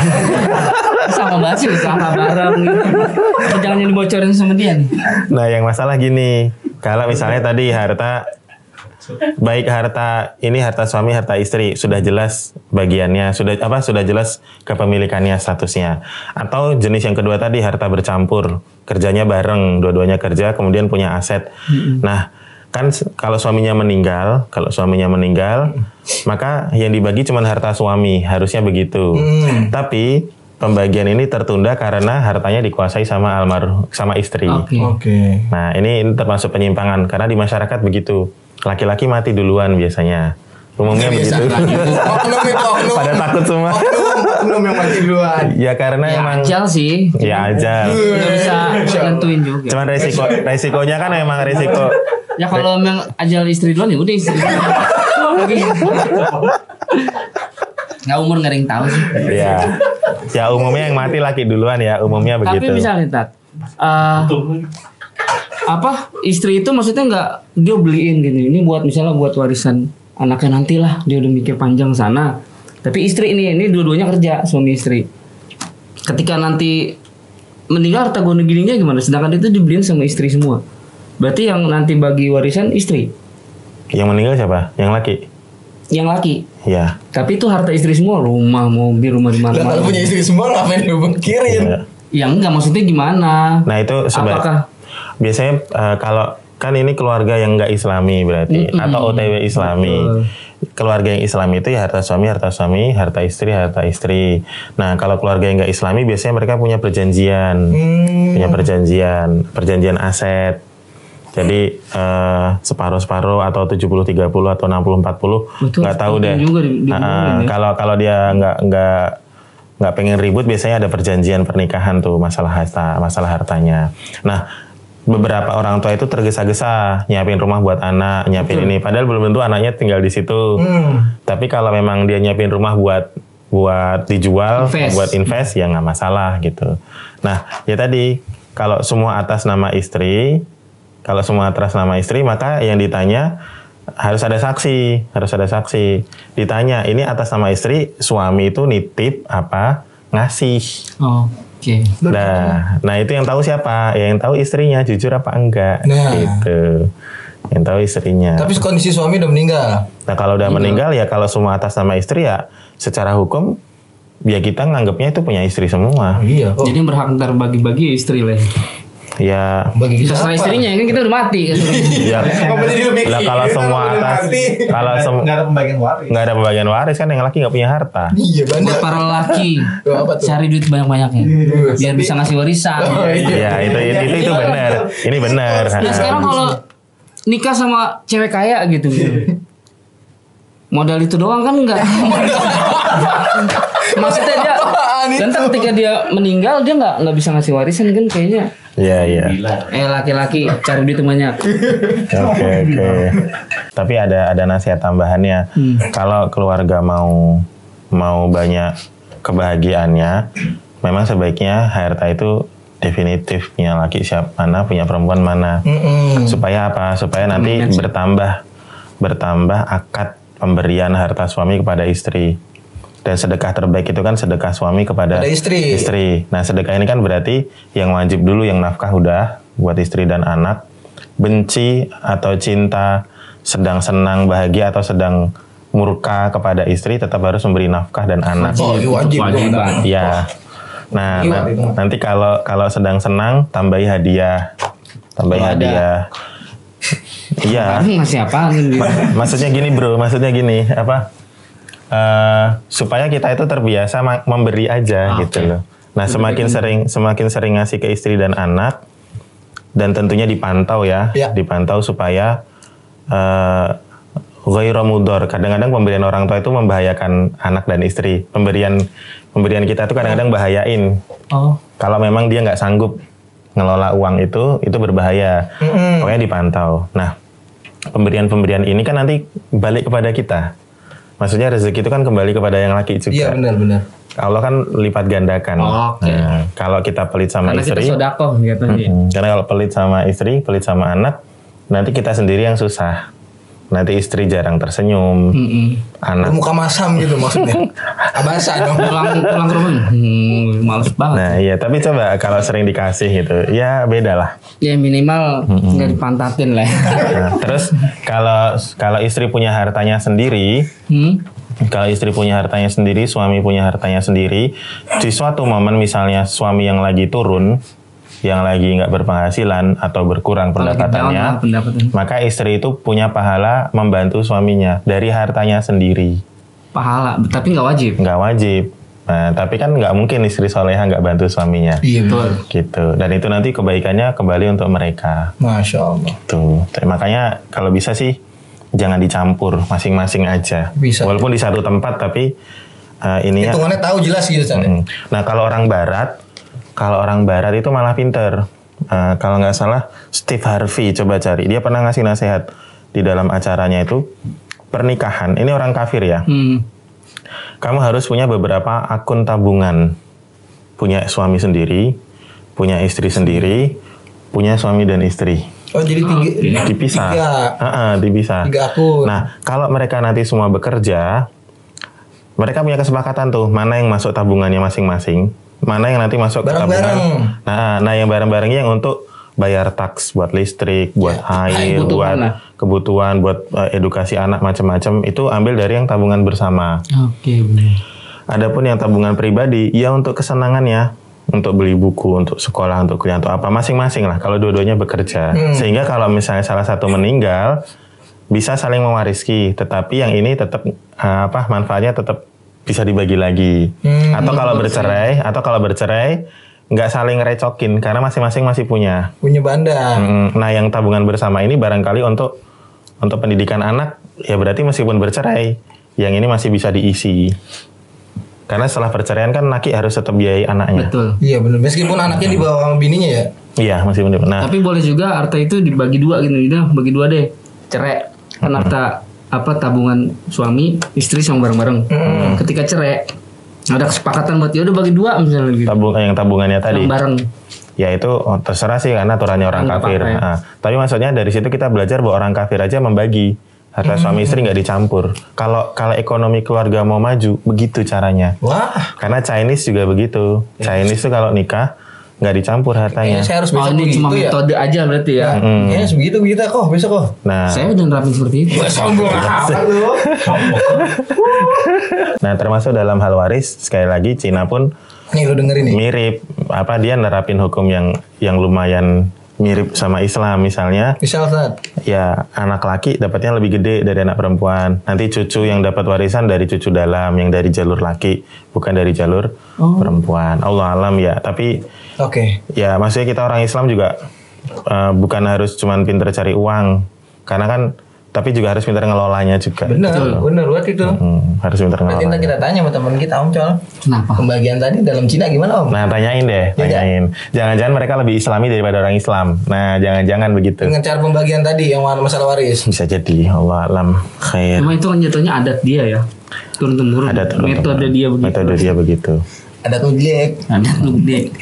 Sama banget sih usaha bareng gitu. Jangan yang dibocorin sama dia nih. Nah yang masalah gini, kalau misalnya tadi baik harta suami, harta istri sudah jelas bagiannya, sudah jelas kepemilikannya, statusnya. Atau jenis yang kedua tadi harta bercampur, kerjanya bareng, dua-duanya kerja kemudian punya aset. Nah, kan kalau suaminya meninggal, maka yang dibagi cuma harta suami, harusnya begitu. Tapi pembagian ini tertunda karena hartanya dikuasai sama istri. Oke. Nah, ini termasuk penyimpangan karena di masyarakat begitu. Laki-laki mati duluan biasanya. Umumnya Biasa. begitu. Oknum itu oknum. Pada takut semua. Oknum yang mati duluan. Ya karena Ya emang ajal sih. ya aja. Nggak bisa nentuin juga. Cuman resikonya kan emang resiko. Ya kalau memang ajal istri duluan ya udah istri duluan. Nggak umur nggak ada yang tahu sih. Ya. Ya umumnya yang mati laki duluan ya, umumnya Tapi begitu. misalnya Tat, apa istri itu maksudnya nggak dia beliin gini, ini buat misalnya buat warisan anaknya nantilah, dia udah mikir panjang sana. Tapi istri ini dua-duanya kerja, suami istri. Ketika nanti meninggal harta gono gininya gimana? Sedangkan itu dibeliin sama istri semua. Berarti yang nanti bagi warisan istri, Yang meninggal siapa? Yang laki? yang laki. Ya. Tapi itu harta istri semua, rumah, mobil, rumah di Lah kalau mana-mana. punya istri semua ngapain lu mikirin? Ya. Ya enggak, maksudnya gimana? Nah itu Apakah biasanya kalau kan ini keluarga yang nggak Islami berarti atau OTW Islami. Betul. Keluarga yang Islami itu ya harta suami, harta istri. Nah kalau keluarga yang nggak Islami biasanya mereka punya perjanjian, perjanjian aset. Jadi separuh-separuh atau 70-30 atau 60-40 Betul, nggak tahu deh. juga diomongin ya. Kalau dia nggak pengen ribut biasanya ada perjanjian pernikahan tuh masalah hartanya. Nah beberapa orang tua itu tergesa-gesa nyiapin rumah buat anak, nyiapin ini padahal belum tentu anaknya tinggal di situ. Tapi kalau memang dia nyiapin rumah buat dijual, buat invest ya nggak masalah gitu. Nah ya tadi kalau semua atas nama istri maka yang ditanya harus ada saksi. Ditanya ini atas nama istri, suami itu nitip apa ngasih. Oke. Nah itu yang tahu siapa? Ya, yang tahu istrinya jujur apa enggak gitu. Yang tahu istrinya. Tapi kondisi suami udah meninggal. Nah kalau udah meninggal ya kalau semua atas nama istri ya secara hukum ya kita nganggapnya itu punya istri semua. Iya. Jadi yang berhak ntar bagi-bagi istri lah. Ya Bagi kita Terserah apa? istrinya kan kita udah mati kan. ya lah kalau semua atas Nggak ada pembagian waris. nggak ada pembagian waris kan yang laki nggak punya harta. Iya Buat benar. para lelaki Apa tuh? cari duit banyak-banyaknya biar bisa ngasih warisan. Ya itu benar. Ini benar. Nah sekarang kalau nikah sama cewek kaya gitu, modal itu doang kan enggak. Maksudnya dia dan ketika dia meninggal dia nggak bisa ngasih warisan kan kayaknya. Iya. Laki-laki cari duit banyak. Oke. Tapi ada nasihat tambahannya. Kalau keluarga mau banyak kebahagiaannya, memang sebaiknya harta itu definitif punya laki siapa mana, punya perempuan mana. Supaya apa? Supaya nanti bertambah akad pemberian harta suami kepada istri. Dan sedekah terbaik itu kan sedekah suami kepada istri. Nah sedekah ini kan berarti yang wajib dulu yang nafkah udah buat istri dan anak. Benci atau cinta, sedang senang, bahagia atau sedang murka kepada istri tetap harus memberi nafkah dan anak. Wajib. Ya. Nah, nanti kalau sedang senang tambahi hadiah. Iya. Ngasih apaan gitu. Maksudnya gini apa? Supaya kita itu terbiasa memberi aja gitu loh. Nah, semakin sering ngasih ke istri dan anak dan tentunya dipantau ya. Dipantau supaya ghairu mudhar. Kadang-kadang pemberian orang tua itu membahayakan anak dan istri. Pemberian kita itu kadang-kadang bahayain. Kalau memang dia nggak sanggup ngelola uang itu berbahaya. Pokoknya dipantau. Nah, pemberian ini kan nanti balik kepada kita. Maksudnya rezeki itu kan kembali kepada yang laki juga. Iya benar. Allah kan lipat gandakan. Oke. Nah, kalau kita pelit sama Karena istri, kita sodakoh gitu. karena kalau pelit sama istri, pelit sama anak, nanti kita sendiri yang susah. Nanti istri jarang tersenyum, anak. Muka masam gitu maksudnya. Abasa dong. Pulang ke rumah, males banget. Nah iya, tapi coba kalau sering dikasih gitu, ya beda lah. Ya minimal nggak dipantatin lah. Nah, terus kalau istri punya hartanya sendiri, suami punya hartanya sendiri, di suatu momen misalnya suami yang lagi turun, yang lagi nggak berpenghasilan atau berkurang pendapatannya, maka istri itu punya pahala membantu suaminya dari hartanya sendiri. Pahala, tapi nggak wajib. Nggak wajib. Nah, tapi kan nggak mungkin istri soleha nggak bantu suaminya. Iya betul. Gitu. Dan itu nanti kebaikannya kembali untuk mereka. Masya Allah. Tuh. Makanya kalau bisa sih jangan dicampur, masing-masing aja. Bisa. Walaupun di satu tempat tapi ininya. Hitungannya tahu jelas gitu Chan. Nah kalau orang barat itu malah pinter. Kalau nggak salah Steve Harvey, coba cari. Dia pernah ngasih nasihat di dalam acaranya itu pernikahan. Ini orang kafir ya. Kamu harus punya beberapa akun tabungan. Punya suami sendiri, punya istri sendiri, punya suami dan istri. Oh jadi Dipisah. Dipisah. 3 akun. Nah kalau mereka nanti semua bekerja, mereka punya kesepakatan tuh mana yang masuk tabungannya masing-masing, mana yang nanti masuk ke tabungan. Nah yang bareng-barengnya yang untuk bayar taks buat listrik, buat air, buat kebutuhan, buat edukasi anak macam-macam itu ambil dari yang tabungan bersama. Oke, benar. Adapun yang tabungan pribadi ya untuk kesenangannya, untuk beli buku, untuk sekolah, untuk kuliah, untuk apa masing-masing lah. Kalau dua-duanya bekerja, sehingga kalau misalnya salah satu meninggal bisa saling mewarisi, tetapi yang ini tetap manfaatnya tetap bisa dibagi lagi. Atau kalau bercerai nggak saling recokin karena masing-masing masih punya bandar. Nah yang tabungan bersama ini barangkali untuk pendidikan anak ya berarti meskipun bercerai yang ini masih bisa diisi. Karena setelah perceraian kan laki harus tetap biayai anaknya. Betul. Iya benar. Meskipun anaknya di bawah bininya ya. Iya masih benar. Nah, tapi boleh juga harta itu dibagi dua gitu, bagi dua deh. Cerai kan harta tabungan suami istri sama bareng-bareng. Ketika cerai ada kesepakatan buat ya udah bagi dua misalnya gitu. Yang tabungannya tadi. Bareng. Ya itu terserah sih karena aturannya orang kafir. Nah, tapi maksudnya dari situ kita belajar bahwa orang kafir aja membagi harta suami istri nggak dicampur. Kalau ekonomi keluarga mau maju begitu caranya. Wah. Karena Chinese juga begitu. Chinese tuh kalau nikah nggak dicampur hartanya. Saya harus besok ini cuma metode aja berarti ya. Kayaknya sebegitu kok besok kok. Nah, saya udah nerapin seperti itu. Sombong amat lu. Nah termasuk dalam hal waris sekali lagi Cina pun nih lu dengerin nih. Mirip dia nerapin hukum yang lumayan mirip sama Islam misalnya. Misal ya anak laki dapatnya lebih gede dari anak perempuan. Nanti cucu yang dapat warisan dari cucu dalam yang dari jalur laki bukan dari jalur perempuan. Allah alam ya. Tapi ya maksudnya kita orang Islam juga bukan harus cuman pinter cari uang karena kan tapi juga harus pintar ngelolanya juga. Benar buat itu. Harus pintar ngelolanya. Nanti kita tanya sama teman kita Om Col. Kenapa? Pembagian tadi dalam Cina gimana Om? Nah tanyain deh, tanyain. Jangan-jangan mereka lebih Islami daripada orang Islam. Nah jangan-jangan begitu. Dengan cara pembagian tadi yang masalah waris. Bisa jadi, Allah alam khair. Cuma itu kan jatuhnya adat dia ya, turun-temurun. Metode dia begitu. Metode dia begitu. Adat nudlek.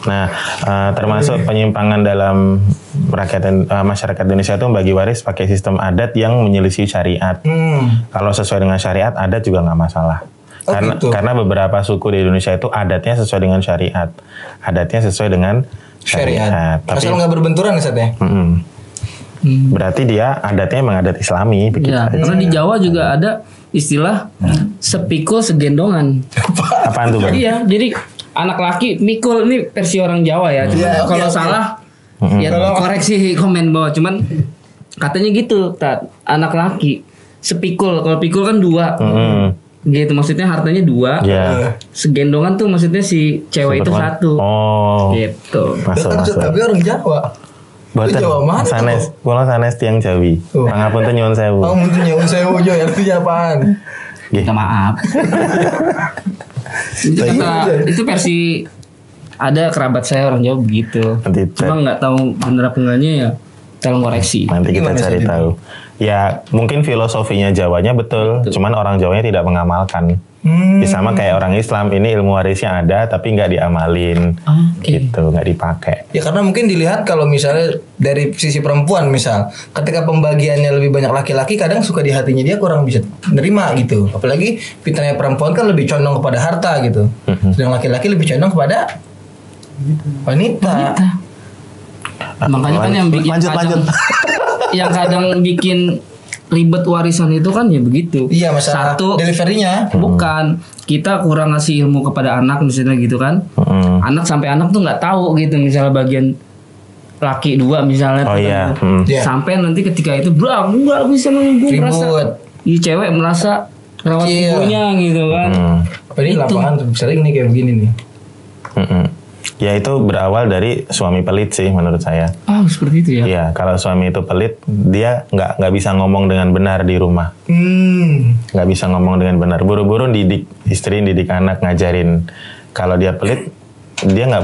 Nah, termasuk penyimpangan dalam masyarakat Indonesia itu membagi waris pakai sistem adat yang menyelisih syariat. Kalau sesuai dengan syariat, adat juga nggak masalah. Karena beberapa suku di Indonesia itu adatnya sesuai dengan syariat. Adatnya sesuai dengan syariat. Tapi asal nggak berbenturan ya. Berarti dia adatnya emang adat Islami. Begitu ya, karena di Jawa juga ada istilah sepikul segendongan. Apaan tuh Bang? Iya, jadi anak laki mikul, ini versi orang Jawa ya. Cuma kalau salah ya koreksi komen bawah. Cuman katanya gitu, anak laki sepikul. Kalau pikul kan 2. Gitu maksudnya hartanya 2. Segendongan tuh maksudnya si cewek itu 1. Oh. Gitu. Masuk. Tapi orang Jawa. Boten, sanes, kula sanes tiang Jawi. Pangapunten nyuwun sewu. Pangapunten nyuwun sewu yo, artinya apaan? Minta maaf. Itu versi ada kerabat saya orang Jawa begitu. Cuma nggak tahu bener apa enggaknya ya. Tolong koreksi. Nanti kita cari tahu. Ya mungkin filosofinya Jawanya betul. Cuman orang Jawanya tidak mengamalkan. Ya, sama kayak orang Islam ini ilmu warisnya ada tapi nggak diamalin, gitu nggak dipakai. Ya karena mungkin dilihat kalau misalnya dari sisi perempuan ketika pembagiannya lebih banyak laki-laki kadang suka di hatinya dia kurang bisa nerima gitu. Apalagi fitrahnya perempuan kan lebih condong kepada harta gitu, sedang laki-laki lebih condong kepada wanita. Makanya kan yang bikin lanjut. Yang kadang bikin ribet warisan itu kan ya begitu. Iya, masalah deliverynya. Bukan kita kurang ngasih ilmu kepada anak misalnya gitu kan. Anak sampai anak tuh nggak tahu gitu misalnya bagian laki 2 misalnya. Sampai nanti ketika itu nggak bisa gue merasa cewek merasa rawat ibunya gitu kan. Ini lapangan sering nih kayak begini nih. Ya itu berawal dari suami pelit sih menurut saya. Oh seperti itu ya. Iya, kalau suami itu pelit, dia nggak bisa ngomong dengan benar di rumah. Nggak bisa ngomong dengan benar. Buru-buru didik istri, didik anak, ngajarin. Kalau dia pelit, dia nggak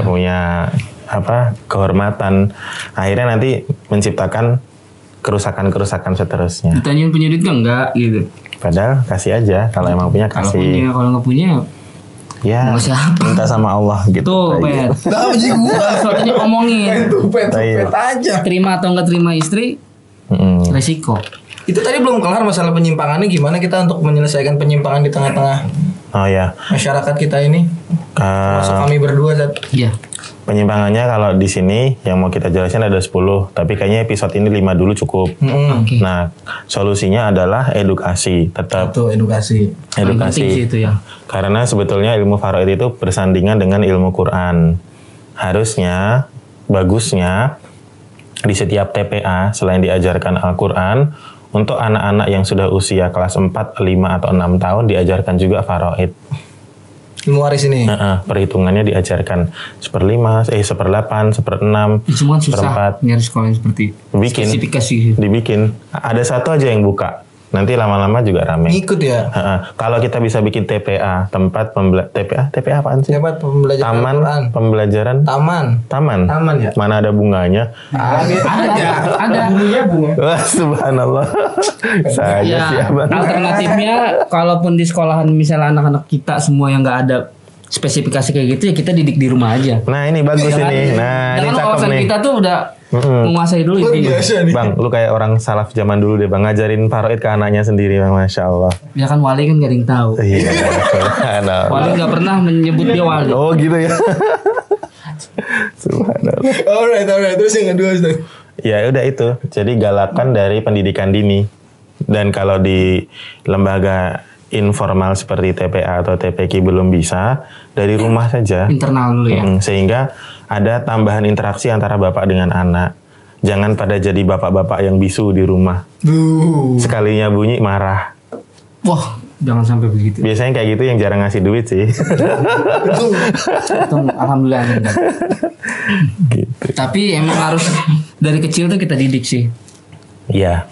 punya kehormatan. Akhirnya nanti menciptakan kerusakan-kerusakan seterusnya. Ditanyain punya duit enggak gitu. Padahal kasih aja. Kalau emang punya kasih. Kalau nggak punya Ya, mau siapa? minta sama Allah gitu. Tuh, Pet. Nah, uji gua. Sesuatunya omongin. Tupet aja. Terima atau nggak terima istri, resiko. Itu tadi belum kelar masalah penyimpangannya, gimana kita untuk menyelesaikan penyimpangan di tengah-tengah Oh ya, masyarakat kita ini? Masuk kami berdua, Zat. Iya. penyimpangannya kalau di sini yang mau kita jelasin ada 10, tapi kayaknya episode ini 5 dulu cukup. Oke. Nah, solusinya adalah edukasi, tetap Itu edukasi. Paling penting sih itu ya. Karena sebetulnya ilmu faraid itu bersandingan dengan ilmu Quran. Harusnya, bagusnya di setiap TPA selain diajarkan Al-Quran, untuk anak-anak yang sudah usia kelas 4, 5, atau 6 tahun diajarkan juga faraid. Ilmu waris ini. Perhitungannya diajarkan 1/5, 1/8, 1/6, Cuma susah 1/4. nyari sekolah yang seperti Bikin. spesifikasi. Dibikin. Ada satu aja yang buka. Nanti lama-lama juga rame. Ngikut ya. Kalau kita bisa bikin TPA, tempat TPA apaan sih? Siapa pembelajaran Taman Al-Quran? pembelajaran. Taman ya. Mana ada bunganya? Ada. Wah, subhanallah. Saya Ya, siapa? alternatifnya kalaupun di sekolahan misalnya anak-anak kita semua yang nggak ada spesifikasi kayak gitu ya kita didik di rumah aja. Nah, ini bagus ini. Nah, ini Jangan cakep wawasan nih. kita tuh udah menguasai dulu Luar intinya. biasa nih. Bang, lu kayak orang salaf zaman dulu deh, Bang. Ngajarin faraid ke anaknya sendiri, Bang. Masya Allah. Ya kan wali kan gak ada yang tahu. Iya, subhanallah. Wali nggak pernah menyebut dia wali. Oh, gitu ya. Subhanallah. Alright. Terus yang kedua, Ustaz. Ya udah itu. Jadi galakan dari pendidikan dini. Dan kalau di lembaga informal seperti TPA atau TPQ belum bisa, dari rumah saja. Internal dulu ya. Sehingga ada tambahan interaksi antara bapak dengan anak. Jangan pada jadi bapak-bapak yang bisu di rumah. Sekalinya bunyi marah. Wah, jangan sampai begitu. Biasanya kayak gitu yang jarang ngasih duit sih. Itu alhamdulillah enggak. Gitu. Tapi emang harus dari kecil tuh kita didik sih. Iya.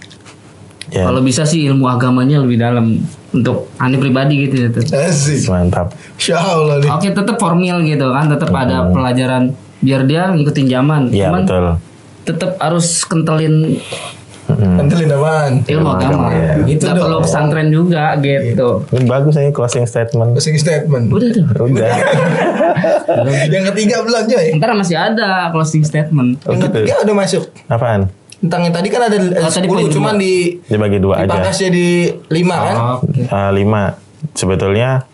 Ya, Kalau bisa sih ilmu agamanya lebih dalam untuk aneh pribadi gitu ya. Asik. mantap. Insya Allah nih. Oke, tetap formal gitu kan, tetap ada pelajaran biar dia ngikutin zaman. Iya, Cuman betul. tetap harus kentelin Kentelin apaan? ilmu agama. ya. Gitu Nggak perlu dong. pesantren juga gitu. Ini bagus ini closing statement. Closing statement. Udah tuh. Udah. Yang ketiga belum coy. Ntar masih ada closing statement. Oh, Yang gitu. ketiga udah masuk. Apaan? Tentang yang tadi kan ada tadi 10, poin cuman Dibagi 2 aja. dipangkas jadi 5 kan? Oke. 5. Sebetulnya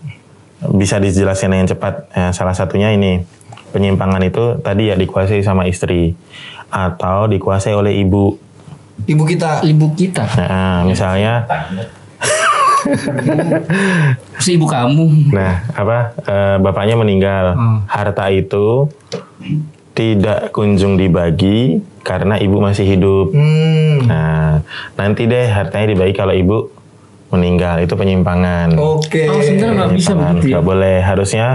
bisa dijelaskan dengan cepat. Salah satunya ini, penyimpangan itu tadi ya dikuasai sama istri atau dikuasai oleh ibu. Ibu kita. Ibu kita, Nah, misalnya, si ibu kamu. bapaknya meninggal, harta itu tidak kunjung dibagi karena ibu masih hidup. Nah, nanti deh hartanya dibagi kalau ibu meninggal, itu penyimpangan. Oke. Oh, sebenarnya nggak bisa begitu ya. Nggak boleh. Harusnya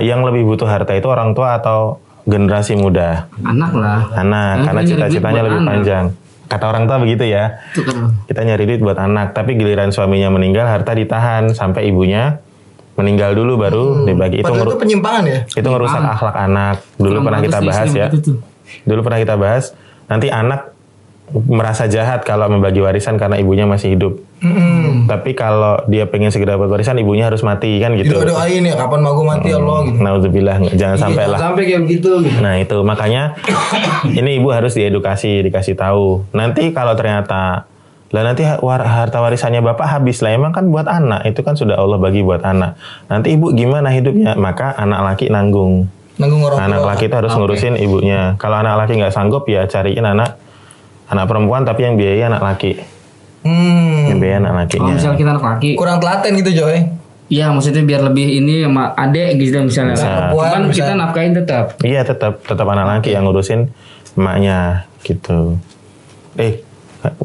yang lebih butuh harta itu orang tua atau generasi muda. Anak lah. Anak, karena nyari duit cita-citanya buat lebih anak. panjang. Kata orang tua begitu ya. Itu kan. Kita nyari duit buat anak, tapi giliran suaminya meninggal, harta ditahan sampai ibunya meninggal dulu baru dibagi. Padahal itu penyimpangan ya? Itu ngerusak akhlak anak. Dulu Kurang pernah bagus kita tuh bahas istri ya. begitu tuh. Dulu pernah kita bahas. Nanti anak merasa jahat kalau membagi warisan karena ibunya masih hidup. Tapi kalau dia pengen segera dapat warisan, ibunya harus mati kan gitu. Doain ya kapan mau gue mati Allah gitu. Naudzubillah, jangan sampai lah. Sampai kayak begitu. Nah itu makanya ini ibu harus diedukasi, dikasih tahu. Nanti kalau ternyata lah nanti harta warisannya bapak habis lah, emang kan buat anak, itu kan sudah Allah bagi buat anak. Nanti ibu gimana hidupnya? Maka anak laki nanggung. Nanggung orang tua. Anak laki itu harus ngurusin ibunya. Kalau anak laki nggak sanggup ya cariin anak perempuan tapi yang biayai anak laki. Yang biayai anak Kalau lakinya. misalnya kita anak laki, Kurang telaten gitu Joy. iya maksudnya biar lebih ini sama adek gitu misalnya. Perempuan Cuman bisa. kita nafkahin tetap. Iya tetap anak laki yang ngurusin emaknya gitu.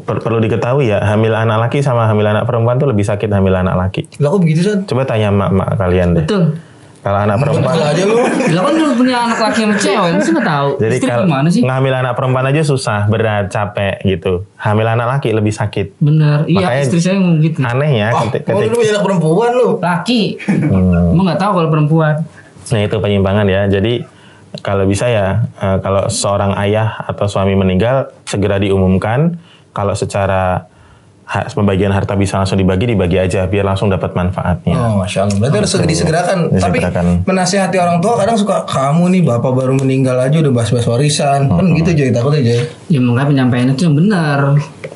Perlu diketahui ya, hamil anak laki sama hamil anak perempuan tuh lebih sakit hamil anak laki. Lah kok begitu San? Coba tanya emak-emak kalian deh. Betul. Kalau anak perempuan aja lu. Lah kan lu punya anak laki sama cewek, mesti nggak tahu. jadi Istri kalau gimana sih? ngambil anak perempuan aja susah, berat, capek gitu. Hamil anak laki lebih sakit. Bener, iya Makanya istri saya ngomong gitu. Aneh ya Mau ketika lu punya anak perempuan lu. Laki, emang nggak tahu kalau perempuan. Nah itu penyimpangan ya. Jadi kalau bisa ya, kalau seorang ayah atau suami meninggal segera diumumkan. Kalau secara pembagian harta bisa langsung dibagi aja biar langsung dapat manfaatnya. Oh, masya Allah. Berarti harus disegerakan. Disegerakan. Tapi menasihati orang tua kadang suka, kamu nih bapak baru meninggal aja udah bahas-bahas warisan. Kan gitu Joy, takutnya Joy. Ya makanya penyampaian itu yang benar.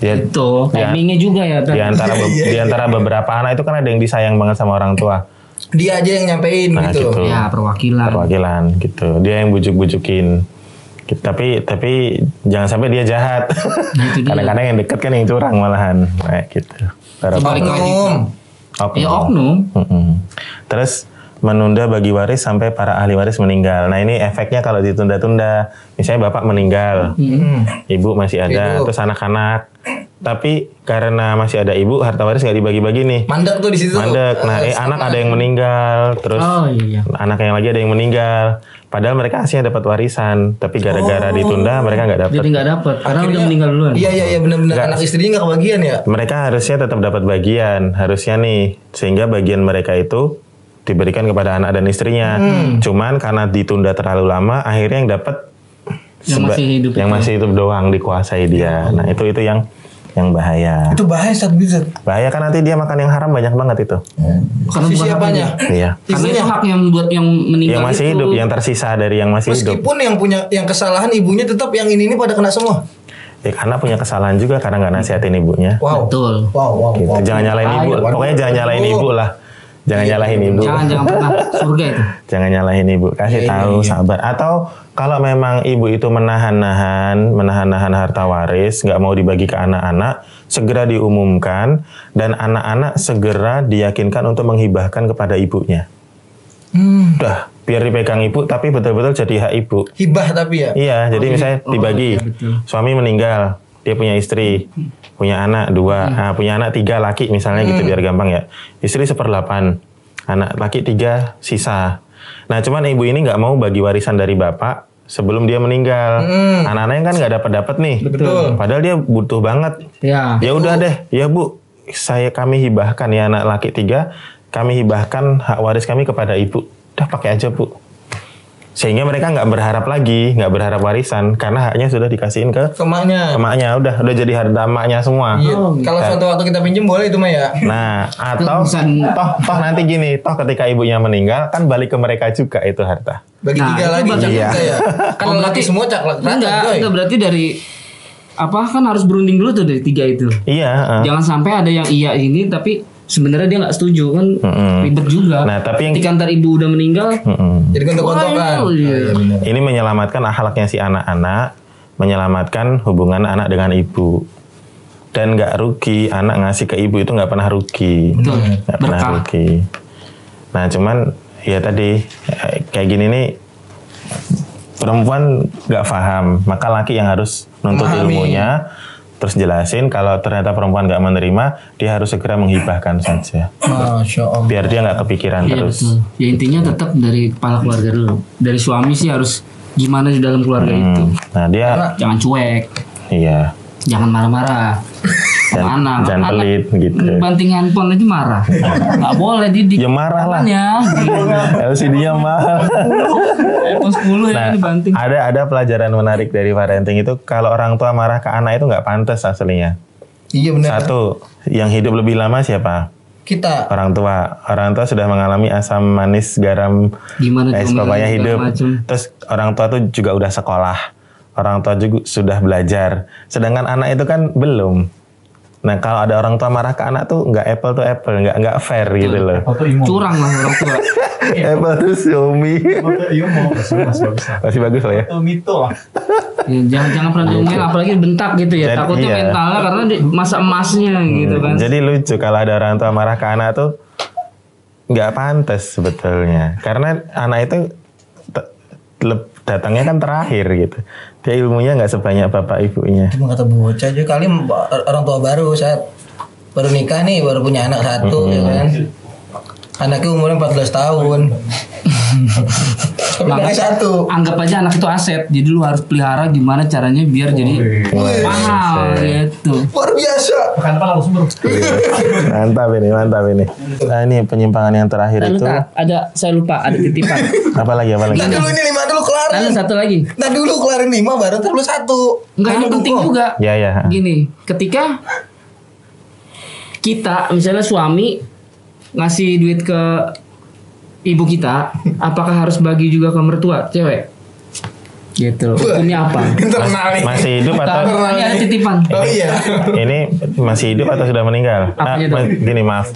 Ya, Itu timingnya juga ya. Di antara beberapa anak itu kan ada yang disayang banget sama orang tua. Dia aja yang nyampein Nah, gitu. gitu. Ya Perwakilan gitu. Dia yang bujuk-bujukin. Tapi jangan sampai dia jahat. Nah, itu dia. Kadang-kadang yang deket kan yang curang malahan kayak gitu. Balik lagi. Ya oknum. Mm-mm. Terus menunda bagi waris sampai para ahli waris meninggal. Nah ini efeknya kalau ditunda-tunda. Misalnya bapak meninggal, ibu masih ada, terus anak-anak. Tapi karena masih ada ibu, harta waris nggak dibagi-bagi nih. Mandek tuh di situ. Mandek. Nah, anak ada yang meninggal, terus Oh iya. anak yang lagi ada yang meninggal. Padahal mereka aslinya dapat warisan, tapi gara-gara ditunda mereka nggak dapat. Jadi nggak dapat karena udah meninggal duluan. Iya benar-benar Nggak. anak istrinya nggak kebagian ya. Mereka harusnya tetap dapat bagian, harusnya nih, sehingga bagian mereka itu diberikan kepada anak dan istrinya. Cuman karena ditunda terlalu lama, akhirnya yang dapat yang masih hidup doang dikuasai dia. Nah itu yang bahaya. Itu bahaya saat bisa. Bahaya kan nanti dia makan yang haram banyak banget itu. Karena Si bukan siapanya? Iya. Karena itu hak yang buat yang meninggal Yang masih itu. hidup, yang tersisa dari yang masih hidup. Meskipun yang punya yang kesalahan ibunya tetap yang ini pada kena semua. Ya, karena punya kesalahan juga karena nggak nasihatin ibunya. Wow. Betul. Wow. Gitu. Jangan nyalain ibu. Pokoknya jangan nyalain ibu lah. Jangan nyalahin ibu. Jangan pernah surga itu. Jangan nyalahin ibu. Kasih tahu sabar. Atau kalau memang ibu itu menahan-nahan harta waris, nggak mau dibagi ke anak-anak, segera diumumkan dan anak-anak segera diyakinkan untuk menghibahkan kepada ibunya. Udah, biar dipegang ibu tapi betul-betul jadi hak ibu. Hibah tapi ya. Iya, jadi misalnya dibagi. iya, betul. Suami meninggal, dia punya istri, punya anak 2, punya anak 3 laki misalnya gitu biar gampang ya. Istri 1/8, anak laki 3 sisa. Nah cuman ibu ini nggak mau bagi warisan dari bapak sebelum dia meninggal. Anak-anaknya kan nggak dapat nih. Betul. Padahal dia butuh banget. Ya. Ya udah deh, ya bu, kami hibahkan ya anak laki 3, kami hibahkan hak waris kami kepada ibu. Udah pakai aja bu. Sehingga mereka nggak berharap warisan karena haknya sudah dikasihin ke emaknya. Udah jadi harta emaknya semua. Iya. Kalau suatu waktu kita pinjam boleh itu mah ya. Nah, atau toh nanti gini, toh ketika ibunya meninggal kan balik ke mereka juga itu harta. Bagi Nah, 3 itu lagi bagi- kita ya. Kan laki semua caklak rata. Enggak berarti dari apa kan harus berunding dulu tuh dari 3 itu. Iya. Jangan sampai ada yang iya ini tapi sebenarnya dia nggak setuju kan ribet juga. Nah, tapi yang ketika ntar ibu udah meninggal, Jadi gontok-gontokan. oh, iya. benar. Ini menyelamatkan akhlaknya si anak-anak, menyelamatkan hubungan anak dengan ibu. Dan nggak rugi, anak ngasih ke ibu itu nggak pernah rugi. Betul. Nggak pernah Berkah. rugi. Nah cuman ya tadi kayak gini nih perempuan nggak paham, maka laki yang harus nuntut Memahami. ilmunya, terus jelasin kalau ternyata perempuan nggak menerima, dia harus segera menghibahkan saja, Masya Allah. biar dia nggak kepikiran Iya terus. betul. Ya intinya tetap dari kepala keluarga dulu. Dari suami sih harus gimana di dalam keluarga itu. Nah dia, Jangan cuek, iya, jangan marah-marah sama anak. jangan Anak pelit gitu. banting handphone aja marah. Nggak boleh didik. Ya marah lah. Ya, LCD-nya mahal. iPhone 10 ya Nah, dibanting. ada pelajaran menarik dari parenting itu kalau orang tua marah ke anak itu nggak pantas aslinya. Iya benar. Satu, yang hidup lebih lama siapa? Kita. Orang tua. Orang tua sudah mengalami asam manis garam Gimana es diomelin papaya segala hidup. macem. Terus orang tua tuh juga udah sekolah. Orang tua juga sudah belajar. Sedangkan anak itu kan belum. Nah kalau ada orang tua marah ke anak tuh nggak apple to apple, nggak fair gitu loh. Foto Imo. Curang lah orang tua. Apple to Xiaomi. Foto Imo. Masih bagus lah. Masih bagus lah ya. Foto Mito lah. Ya, jangan pernah diomelin apalagi bentak gitu ya. Jadi, Takutnya iya. mentalnya karena di masa emasnya gitu kan. Jadi lucu kalau ada orang tua marah ke anak tuh nggak pantas sebetulnya. Karena anak itu datangnya kan terakhir gitu. Dia ilmunya nggak sebanyak bapak ibunya. Cuma kata bocah aja kali orang tua baru saat baru nikah nih, baru punya anak 1 ya kan. Anaknya umurnya 14 tahun. Tapi satu. Anggap aja anak itu aset. Jadi lu harus pelihara gimana caranya biar jadi mahal gitu. Luar biasa. Makan apa langsung bro? Mantap ini. Nah, ini penyimpangan yang terakhir Lalu itu. saya lupa ada titipan. Apa lagi? Nah dulu ini 5 dulu kelarin. Lalu satu lagi. Nah dulu kelarin 5 baru terus 1. Enggak, ini penting juga. Ya. Gini, ketika kita misalnya suami ngasih duit ke ibu kita, apakah harus bagi juga ke mertua cewek? Gitu. Hukumnya apa? Internal nih. Masih hidup atau Ini ada titipan. Oh iya. ini masih hidup atau sudah meninggal? Apanya dong? Gini maaf.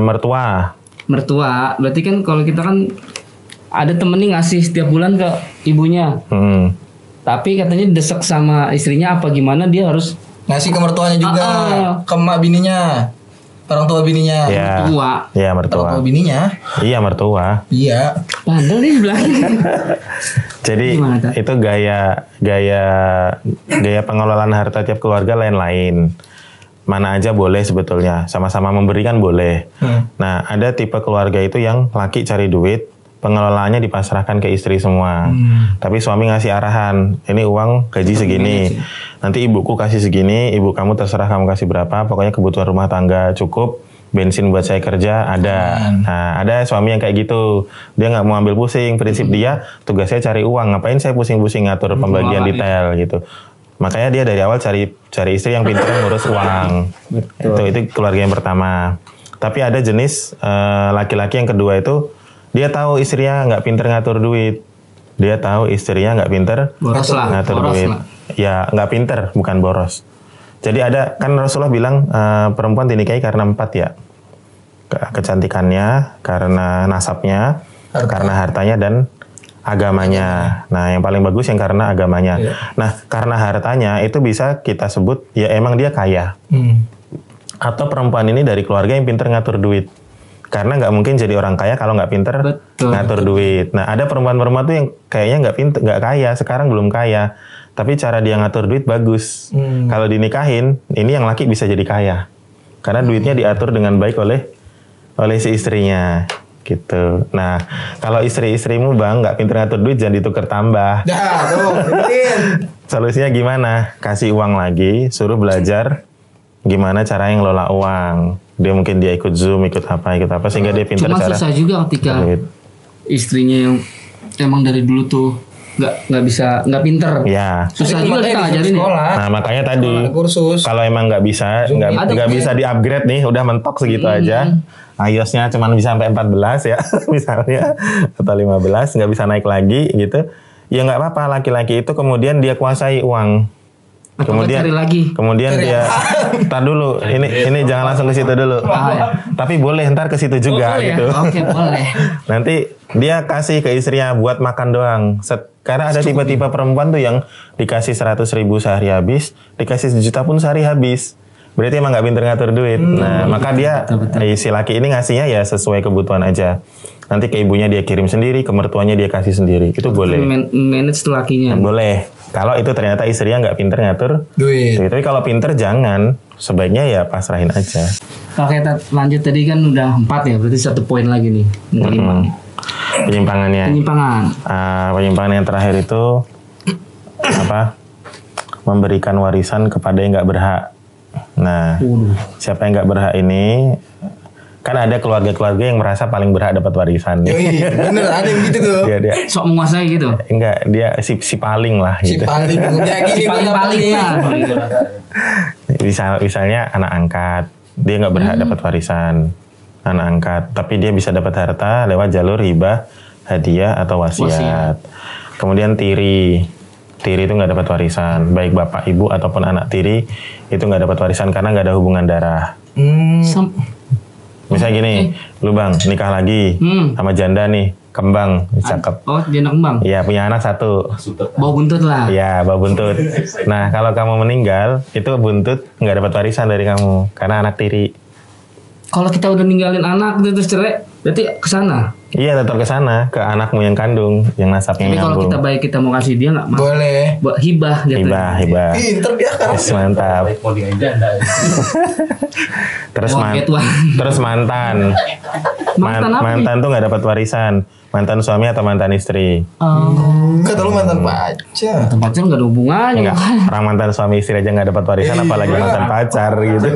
Mertua. Mertua, berarti kan kalau kita kan ada temen nih ngasih setiap bulan ke ibunya, tapi katanya desek sama istrinya apa gimana dia harus Ngasih ke mertuanya juga. Ke emak bininya. Orang tua bininya. Ya. tua. Iya Orang tua mertua. bininya. Iya mertua. Iya. Bandel nih belakang. Jadi Gimana, Tak? itu gaya pengelolaan harta tiap keluarga lain-lain. Mana aja boleh sebetulnya, sama-sama memberikan boleh. Nah, ada tipe keluarga itu yang laki cari duit, pengelolaannya dipasrahkan ke istri semua. Tapi suami ngasih arahan, ini uang gaji segini. Nanti ibuku kasih segini, ibu kamu terserah kamu kasih berapa, pokoknya kebutuhan rumah tangga cukup. Bensin buat saya kerja ada. Nah, ada suami yang kayak gitu. Dia nggak mau ambil pusing. Prinsip dia, tugas saya cari uang. Ngapain saya pusing-pusing ngatur pembagian detail gitu. Makanya dia dari awal cari istri yang pintar ngurus uang. Itu keluarga yang pertama. Tapi ada jenis laki-laki yang kedua itu dia tahu istrinya nggak pintar ngatur duit. Dia tahu istrinya nggak pintar ngatur duit. Ya nggak pintar, bukan boros. Jadi ada kan Rasulullah bilang perempuan dinikahi karena 4 ya. Kecantikannya, karena nasabnya, karena hartanya dan agamanya. Nah, yang paling bagus yang karena agamanya. Nah, karena hartanya itu bisa kita sebut ya emang dia kaya. Atau perempuan ini dari keluarga yang pintar ngatur duit. Karena nggak mungkin jadi orang kaya kalau nggak pintar ngatur duit. Nah, ada perempuan-perempuan tuh yang kayaknya nggak kaya, sekarang belum kaya. Tapi cara dia ngatur duit bagus. Kalau dinikahin, ini yang laki bisa jadi kaya. Karena duitnya diatur dengan baik oleh si istrinya. Gitu. Nah, kalau istri-istrimu bang nggak pintar ngatur duit jangan ditukar tambah. Dah, tuh, bikin. Solusinya gimana? Kasih uang lagi, suruh belajar gimana cara yang ngelola uang. Dia mungkin dia ikut Zoom, ikut apa sehingga dia pintar Cuma cara. susah juga ketika duit. istrinya yang emang dari dulu tuh nggak pinter. Ya. Susah juga kita ngajarin ya. Sekolah. Nah makanya tadi Kursus. kalau emang nggak bisa nggak bisa di upgrade nih, udah mentok segitu aja. iOS-nya cuma bisa sampai 14 ya misalnya atau 15, nggak bisa naik lagi gitu. Ya nggak apa-apa, laki-laki itu kemudian dia kuasai uang. Atau cari lagi. Kemudian dia tar dulu, ini jangan langsung ke situ dulu. Tapi boleh ntar ke situ juga boleh gitu. Ya? Oke, boleh. Nanti dia kasih ke istrinya buat makan doang. Karena ada tipe-tipe perempuan tuh yang dikasih 100.000 sehari habis, dikasih 1 juta pun sehari habis. Berarti emang nggak pinter ngatur duit. Nah, maka dia si laki ini ngasihnya ya sesuai kebutuhan aja. Nanti ke ibunya dia kirim sendiri, ke mertuanya dia kasih sendiri. Itu boleh. Manage tuh lakinya. Boleh. Kalau itu ternyata istrinya nggak pinter ngatur Duit. Tapi kalau pinter jangan. Sebaiknya ya pasrahin aja. Oke, lanjut tadi kan udah 4 ya, berarti 1 poin lagi nih. 5. Penyimpangannya. Penyimpangan yang terakhir itu apa? Memberikan warisan kepada yang nggak berhak. Nah, siapa yang nggak berhak ini? Kan ada keluarga-keluarga yang merasa paling berhak dapat warisan. Yoi, bener ada yang gitu tuh. Dia Sok menguasai gitu. enggak, dia si paling lah Si gitu. paling ya gini Paling lah. Misalnya anak angkat, dia nggak berhak dapat warisan. Anak angkat, tapi dia bisa dapat harta lewat jalur hibah, hadiah atau wasiat. Kemudian tiri itu nggak dapat warisan, baik bapak ibu ataupun anak tiri itu nggak dapat warisan karena nggak ada hubungan darah. Misalnya gini, lu bang nikah lagi sama janda nih, kembang, cakep. Oh, janda kembang. Iya, punya anak 1. Bawa buntut lah. Iya, bawa buntut. Nah, kalau kamu meninggal, itu buntut nggak dapat warisan dari kamu karena anak tiri. Kalau kita udah ninggalin anak terus cerai, Berarti ke sana. Iya, tetap ke sana, ke anakmu yang kandung, yang nasabnya Tapi kalau nyambung. kita baik kita mau kasih dia nggak Boleh. buat hibah gitu. Hibah. Pinter dia kan. Yes, mantap. Mau di janda. Terus Wah, get one. terus mantan. Mantan apa nih? Mantan tuh nggak dapat warisan. Mantan suami atau mantan istri? Kata lu mantan pacar. Mantan pacar nggak ada hubungannya. Enggak, orang mantan suami istri aja nggak dapat warisan, apalagi mantan pacar gitu.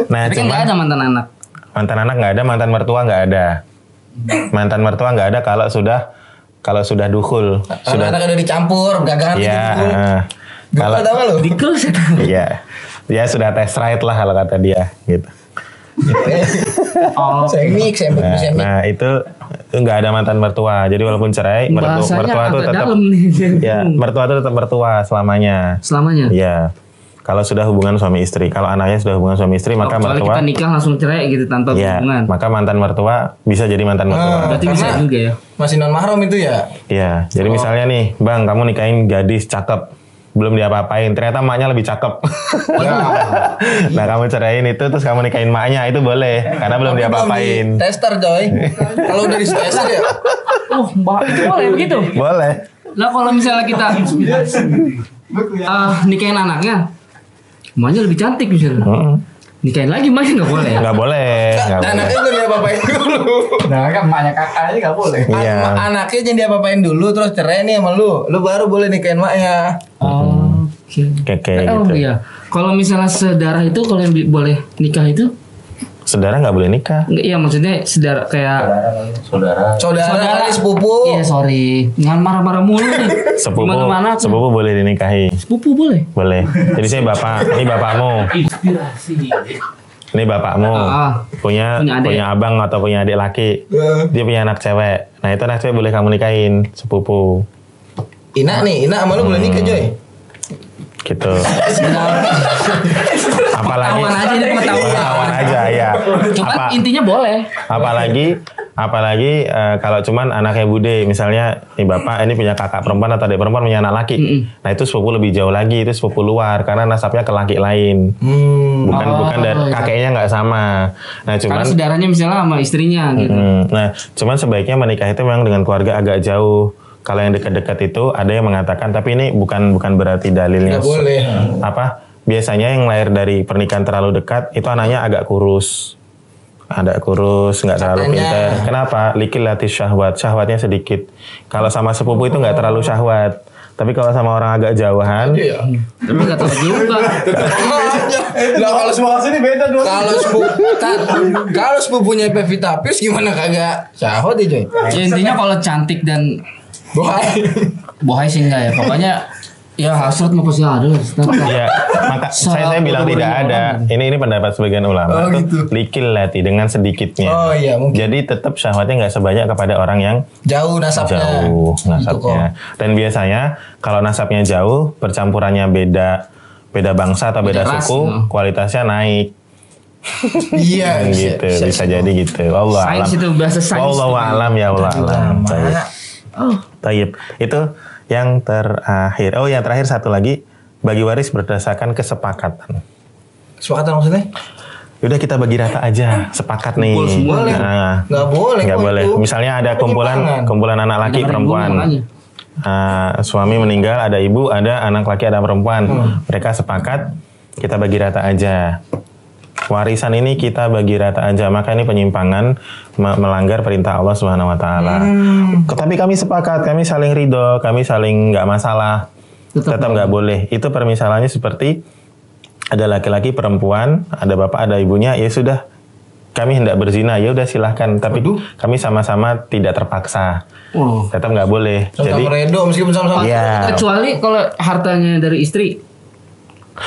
Nah, Tapi kan nggak ada mantan anak. mantan anak nggak ada, mantan mertua nggak ada. Mantan mertua nggak ada kalau sudah dukhul, sudah. Anak-anak udah dicampur, gak ganti. Iya. Kalau Kalau tahu lu. Dikul saya tahu. iya, dia sudah test ride lah kalau kata dia gitu. Oh, Semik. Nah itu nggak ada mantan mertua. Jadi walaupun cerai, bahasanya mertua itu agak tetap, dalam nih. ya mertua itu tetap mertua selamanya. Selamanya. Iya. Kalau sudah hubungan suami istri, kalau anaknya sudah hubungan suami istri, maka Kecuali mertua, kita nikah langsung cerai gitu tanpa ya, hubungan. maka mantan mertua bisa jadi mantan mertua. Berarti bisa Karena- juga ya. Masih non mahram itu ya. Iya. Jadi misalnya nih, bang, kamu nikahin gadis cakep, belum diapa-apain, ternyata maknya lebih cakep. Nah kamu ceraiin itu, terus kamu nikahin maknya, itu boleh, karena belum diapa-apain. Tester coy. Kalau udah di tester ya. Oh, mbak itu boleh begitu. Boleh. Lah kalau misalnya kita nikahin anaknya, emaknya lebih cantik misalnya. Nikahin lagi emaknya nggak boleh ya? Nggak boleh. Nggak boleh. Anaknya belum diapa-apain dulu. Nah kan emaknya kakaknya nggak boleh. Iya. Anaknya jangan diapa-apain dulu terus cerai nih sama lu. Lu baru boleh nikahin maknya. Oh, oke. Kayak Oh gitu. iya. Kalau misalnya saudara itu kalau yang boleh nikah itu? Saudara nggak boleh nikah. Enggak, iya maksudnya saudara kayak Saudara kali sepupu. Iya sorry, jangan marah-marah mulu nih. Sepupu, Kemana-mana aku. sepupu boleh dinikahi. Sepupu boleh. Boleh. Jadi saya bapak, ini bapakmu. Ini bapakmu punya Punya adik. punya abang atau punya adik laki. Dia punya anak cewek. Nah itu anak cewek boleh kamu nikahin sepupu. Ina sama lu boleh nikah coy. Gitu. Apalagi Pengetahuan aja ini pengetahuan aja ya. Cuma intinya boleh. Apalagi kalau cuman anaknya bude, misalnya nih bapak ini punya kakak perempuan atau adik perempuan punya anak laki. Nah itu sepupu lebih jauh lagi, itu sepupu luar karena nasabnya ke laki lain. Bukan dari iya. kakeknya nggak sama. Nah cuman Karena saudaranya misalnya sama istrinya gitu. nah cuman sebaiknya menikah itu memang dengan keluarga agak jauh. Kalau yang dekat-dekat itu ada yang mengatakan, tapi ini bukan berarti dalilnya. Nggak boleh. Biasanya yang lahir dari pernikahan terlalu dekat itu anaknya agak kurus. Nggak terlalu Katanya. pintar. Kenapa? Likilatis syahwat, syahwatnya sedikit. Kalau sama sepupu itu nggak terlalu syahwat. Tapi kalau sama orang agak jauhan, Iya. Tapi nggak tahu juga. Lah kalau Semua sini beda dong. kalau sepupunya Pevita Pierce gimana kagak syahwat ya coy? Ya, intinya kalau cantik dan bohai sih enggak ya. Pokoknya ya hasrat mah pasti ada. ya maka saya bilang tidak ada. Ini pendapat sebagian ulama. Oh, Tuh, likilati dengan sedikitnya. Oh iya mungkin Jadi tetap syahwatnya nggak sebanyak kepada orang yang jauh nasabnya. jauh Gitu nasabnya. Dan biasanya kalau nasabnya jauh, percampurannya beda bangsa atau beda Beda ras, suku, kualitasnya naik. Iya. Gitu, bisa jadi gitu. Allah alam. Sains itu bahasa sains. Wallahu alam ya Allah alam. Tayyib. Oh, Tayyib. Itu yang terakhir. Oh, yang terakhir satu lagi, bagi waris berdasarkan kesepakatan. Kesepakatan maksudnya? Udah kita bagi rata aja, sepakat nih. Kumpul semua. Nah, Nggak boleh. nggak kok boleh. itu. Misalnya ada Penyimpangan. kumpulan anak laki dengerin perempuan. gua makanya. Suami meninggal, ada ibu, ada anak laki, ada perempuan. Mereka sepakat kita bagi rata aja. Warisan ini kita bagi rata aja, maka ini penyimpangan melanggar perintah Allah Subhanahu wa taala. Tapi kami sepakat, kami saling ridho, kami saling nggak masalah. Tetap nggak boleh. Itu permisalannya seperti ada laki-laki, perempuan, ada bapak, ada ibunya, ya sudah kami hendak berzina, ya udah silahkan. Tapi kami sama-sama tidak terpaksa. Oh. Tetap nggak boleh. Jadi Sama redo meskipun sama-sama. iya, Kecuali kalau hartanya dari istri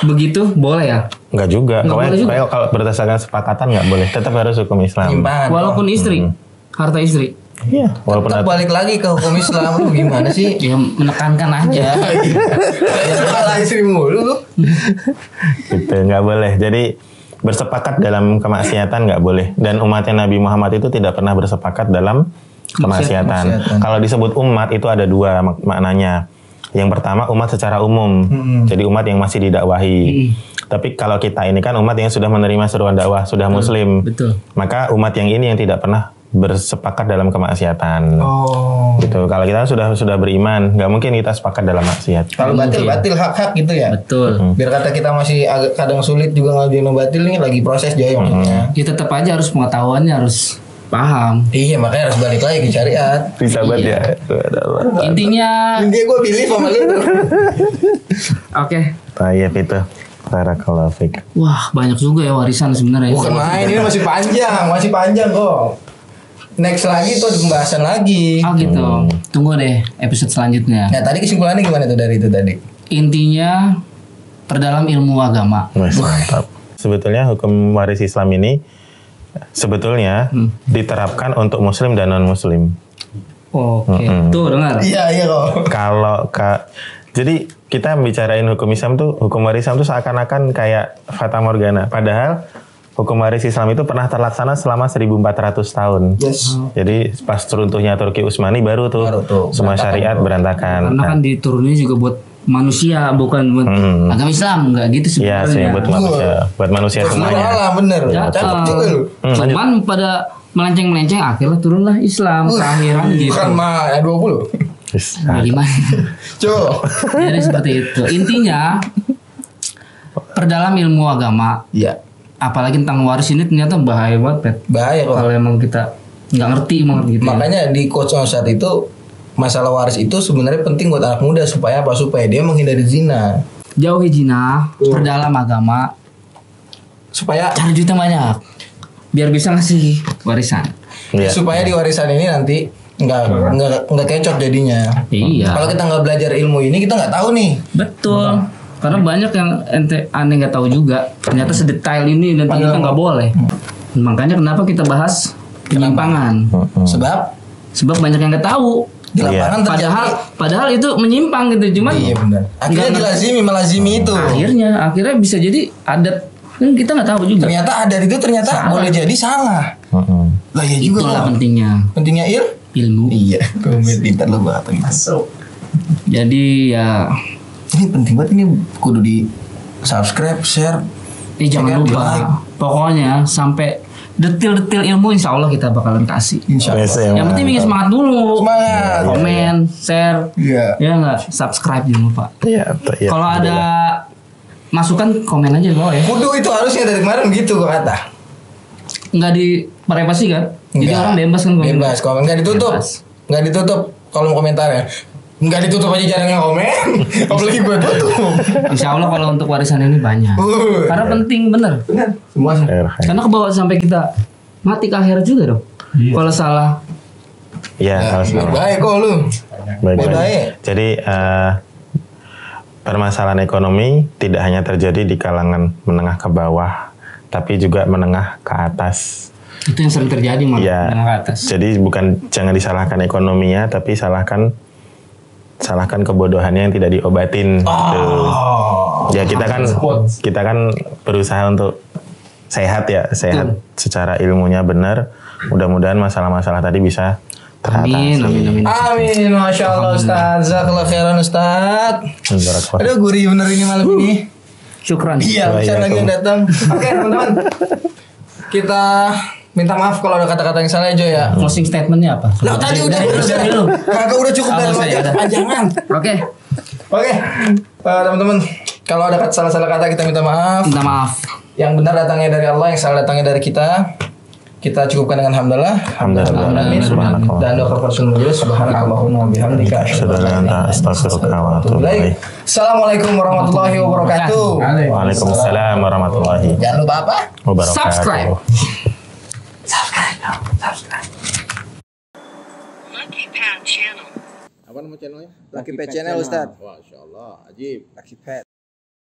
begitu boleh ya. nggak juga. Nggak boleh juga. Pokoknya kalau berdasarkan kesepakatan nggak boleh. Tetap harus hukum Islam. Penyimpangan. Walaupun istri, harta istri. Iya, walaupun Tetap balik lagi ke hukum Islam. Lu gimana sih? Ya menekankan aja. Ya salah istri mulu lu. gitu nggak boleh. Jadi bersepakat dalam kemaksiatan nggak boleh. Dan umatnya Nabi Muhammad itu tidak pernah bersepakat dalam kemaksiatan. Kalau disebut umat itu ada dua maknanya. Yang pertama umat secara umum, jadi umat yang masih didakwahi. Tapi kalau kita ini kan umat yang sudah menerima seruan dakwah, sudah muslim. Betul. Maka umat yang ini yang tidak pernah bersepakat dalam kemaksiatan. Oh. Gitu. Kalau kita sudah beriman, nggak mungkin kita sepakat dalam maksiat. Kalau batil hak-hak gitu ya. Betul. Biar kata kita masih agak kadang sulit juga ngajuin batil nih lagi proses Joy maksudnya. Ya tetap aja harus pengetahuannya harus paham. Iya makanya harus balik lagi ke syariat. Bisa banget ya. Itu adalah. Intinya Intinya gue pilih sama lu. oke. Tayyip itu. Barakallahu fiik. Wah, banyak juga ya warisan sebenarnya. Bukan main, ini masih panjang kok. Next lagi tuh ada pembahasan lagi. Oh gitu. Tunggu deh episode selanjutnya. Nah tadi kesimpulannya gimana tuh dari itu tadi? Intinya perdalam ilmu agama. Wes, mantap. Sebetulnya hukum waris Islam ini sebetulnya diterapkan untuk muslim dan non muslim. Oke. Tuh dengar. Iya kok. Jadi kita bicarain hukum Islam tuh, hukum waris Islam tuh seakan-akan kayak fata morgana. Padahal hukum waris Islam itu pernah terlaksana selama 1400 tahun. Yes. Jadi pas runtuhnya Turki Utsmani baru tuh semua syariat berantakan. Karena kan diturunin juga buat manusia, bukan buat agama Islam, enggak gitu Iya sebenarnya. sih buat manusia semuanya. Salah bener. Ya, Cakep juga lu. cuman pada melenceng-melenceng akhirnya turunlah Islam keakhiran gitu. Bukan mah ya 20. Gimana? Coba. Jadi seperti itu. Intinya perdalam ilmu agama. Iya. Apalagi tentang waris ini ternyata bahaya banget, Pet. Bahaya kok. Kalau emang kita nggak ngerti banget gitu. Makanya di coach saat itu masalah waris itu sebenarnya penting buat anak muda supaya apa? Supaya dia menghindari zina. Jauhi zina, perdalam agama, Supaya cari duitnya banyak. Biar bisa ngasih warisan. Iya. supaya di warisan ini nanti nggak kecot jadinya. Iya. Kalau kita nggak belajar ilmu ini kita nggak tahu nih. Betul. Karena banyak yang ente aneh nggak tahu juga. Ternyata sedetail ini dan ternyata nggak boleh. Makanya kenapa kita bahas penyimpangan? Sebab banyak yang nggak tahu. Di lapangan Padahal itu menyimpang gitu. Cuman Iya benar. Akhirnya melazimi itu. akhirnya bisa jadi adat. Kan kita nggak tahu juga. Ternyata adat itu boleh jadi salah. Lah ya juga. Itulah kok. pentingnya Pentingnya ilmu. Iya. Komen pintar lo banget masuk. Jadi ya Ini penting banget ini kudu di subscribe, share. jangan Like. lupa. Pokoknya sampai detil-detil ilmu insya Allah kita bakalan kasih. Insya Allah. Yang penting bikin semangat dulu. Semangat. Komen, share. Iya. Ya nggak? Subscribe jangan lupa. Iya. Kalau ada masukan komen aja di bawah ya. Kudu itu harusnya dari kemarin gitu gua kata. Nggak diprivasi kan? Jadi Enggak. orang bebas kan komen. Bebas komen nggak ditutup. Bebas. Nggak ditutup kolom komentarnya. Nggak ditutup aja jarang yang komen. Apalagi gua tutup. Insya Allah kalau untuk warisan ini banyak. Karena penting bener. Benar. Semua sih. Karena kebawa sampai kita mati ke akhirat juga dong. Kalau salah. Iya, harus Baik kok lu. baik. Baik. Jadi permasalahan ekonomi tidak hanya terjadi di kalangan menengah ke bawah, tapi juga menengah ke atas. Itu yang sering terjadi malah Iya. menengah ke atas. Jadi jangan disalahkan ekonominya, tapi salahkan kebodohannya yang tidak diobatin. Gitu. Ya kita kan berusaha untuk sehat secara ilmunya benar. Mudah-mudahan masalah-masalah tadi bisa teratasi. Amin. Amin. Masya Allah Ustaz. Jazakallah khairan Ustaz. Aduh gurih bener ini malam ini. Syukran. Iya, bisa lagi yang datang. Oke, teman-teman. Kita minta maaf kalau ada kata-kata yang salah Jo ya. Closing statementnya apa? Lah tadi udah dulu. Kagak udah cukup dari usah, ya udah. panjangan. Oke. Teman-teman, kalau ada salah-salah kata kita minta maaf. Minta maaf. Yang benar datangnya dari Allah, yang salah datangnya dari kita. Kita cukupkan dengan hamdalah. Alhamdulillah. Subhanallah. Dan doa kafaratul majelis subhanakallahumma wa bihamdika asyhadu an la ilaha illa anta astaghfiruka wa atubu ilaik. Assalamualaikum warahmatullahi wabarakatuh. Waalaikumsalam warahmatullahi Jangan lupa apa? wabarakatuh. Subscribe. Lucky Pad Channel. Apa nama channelnya? Lucky Pet Channel Ustaz. Masya Allah, ajib. Lucky Pet.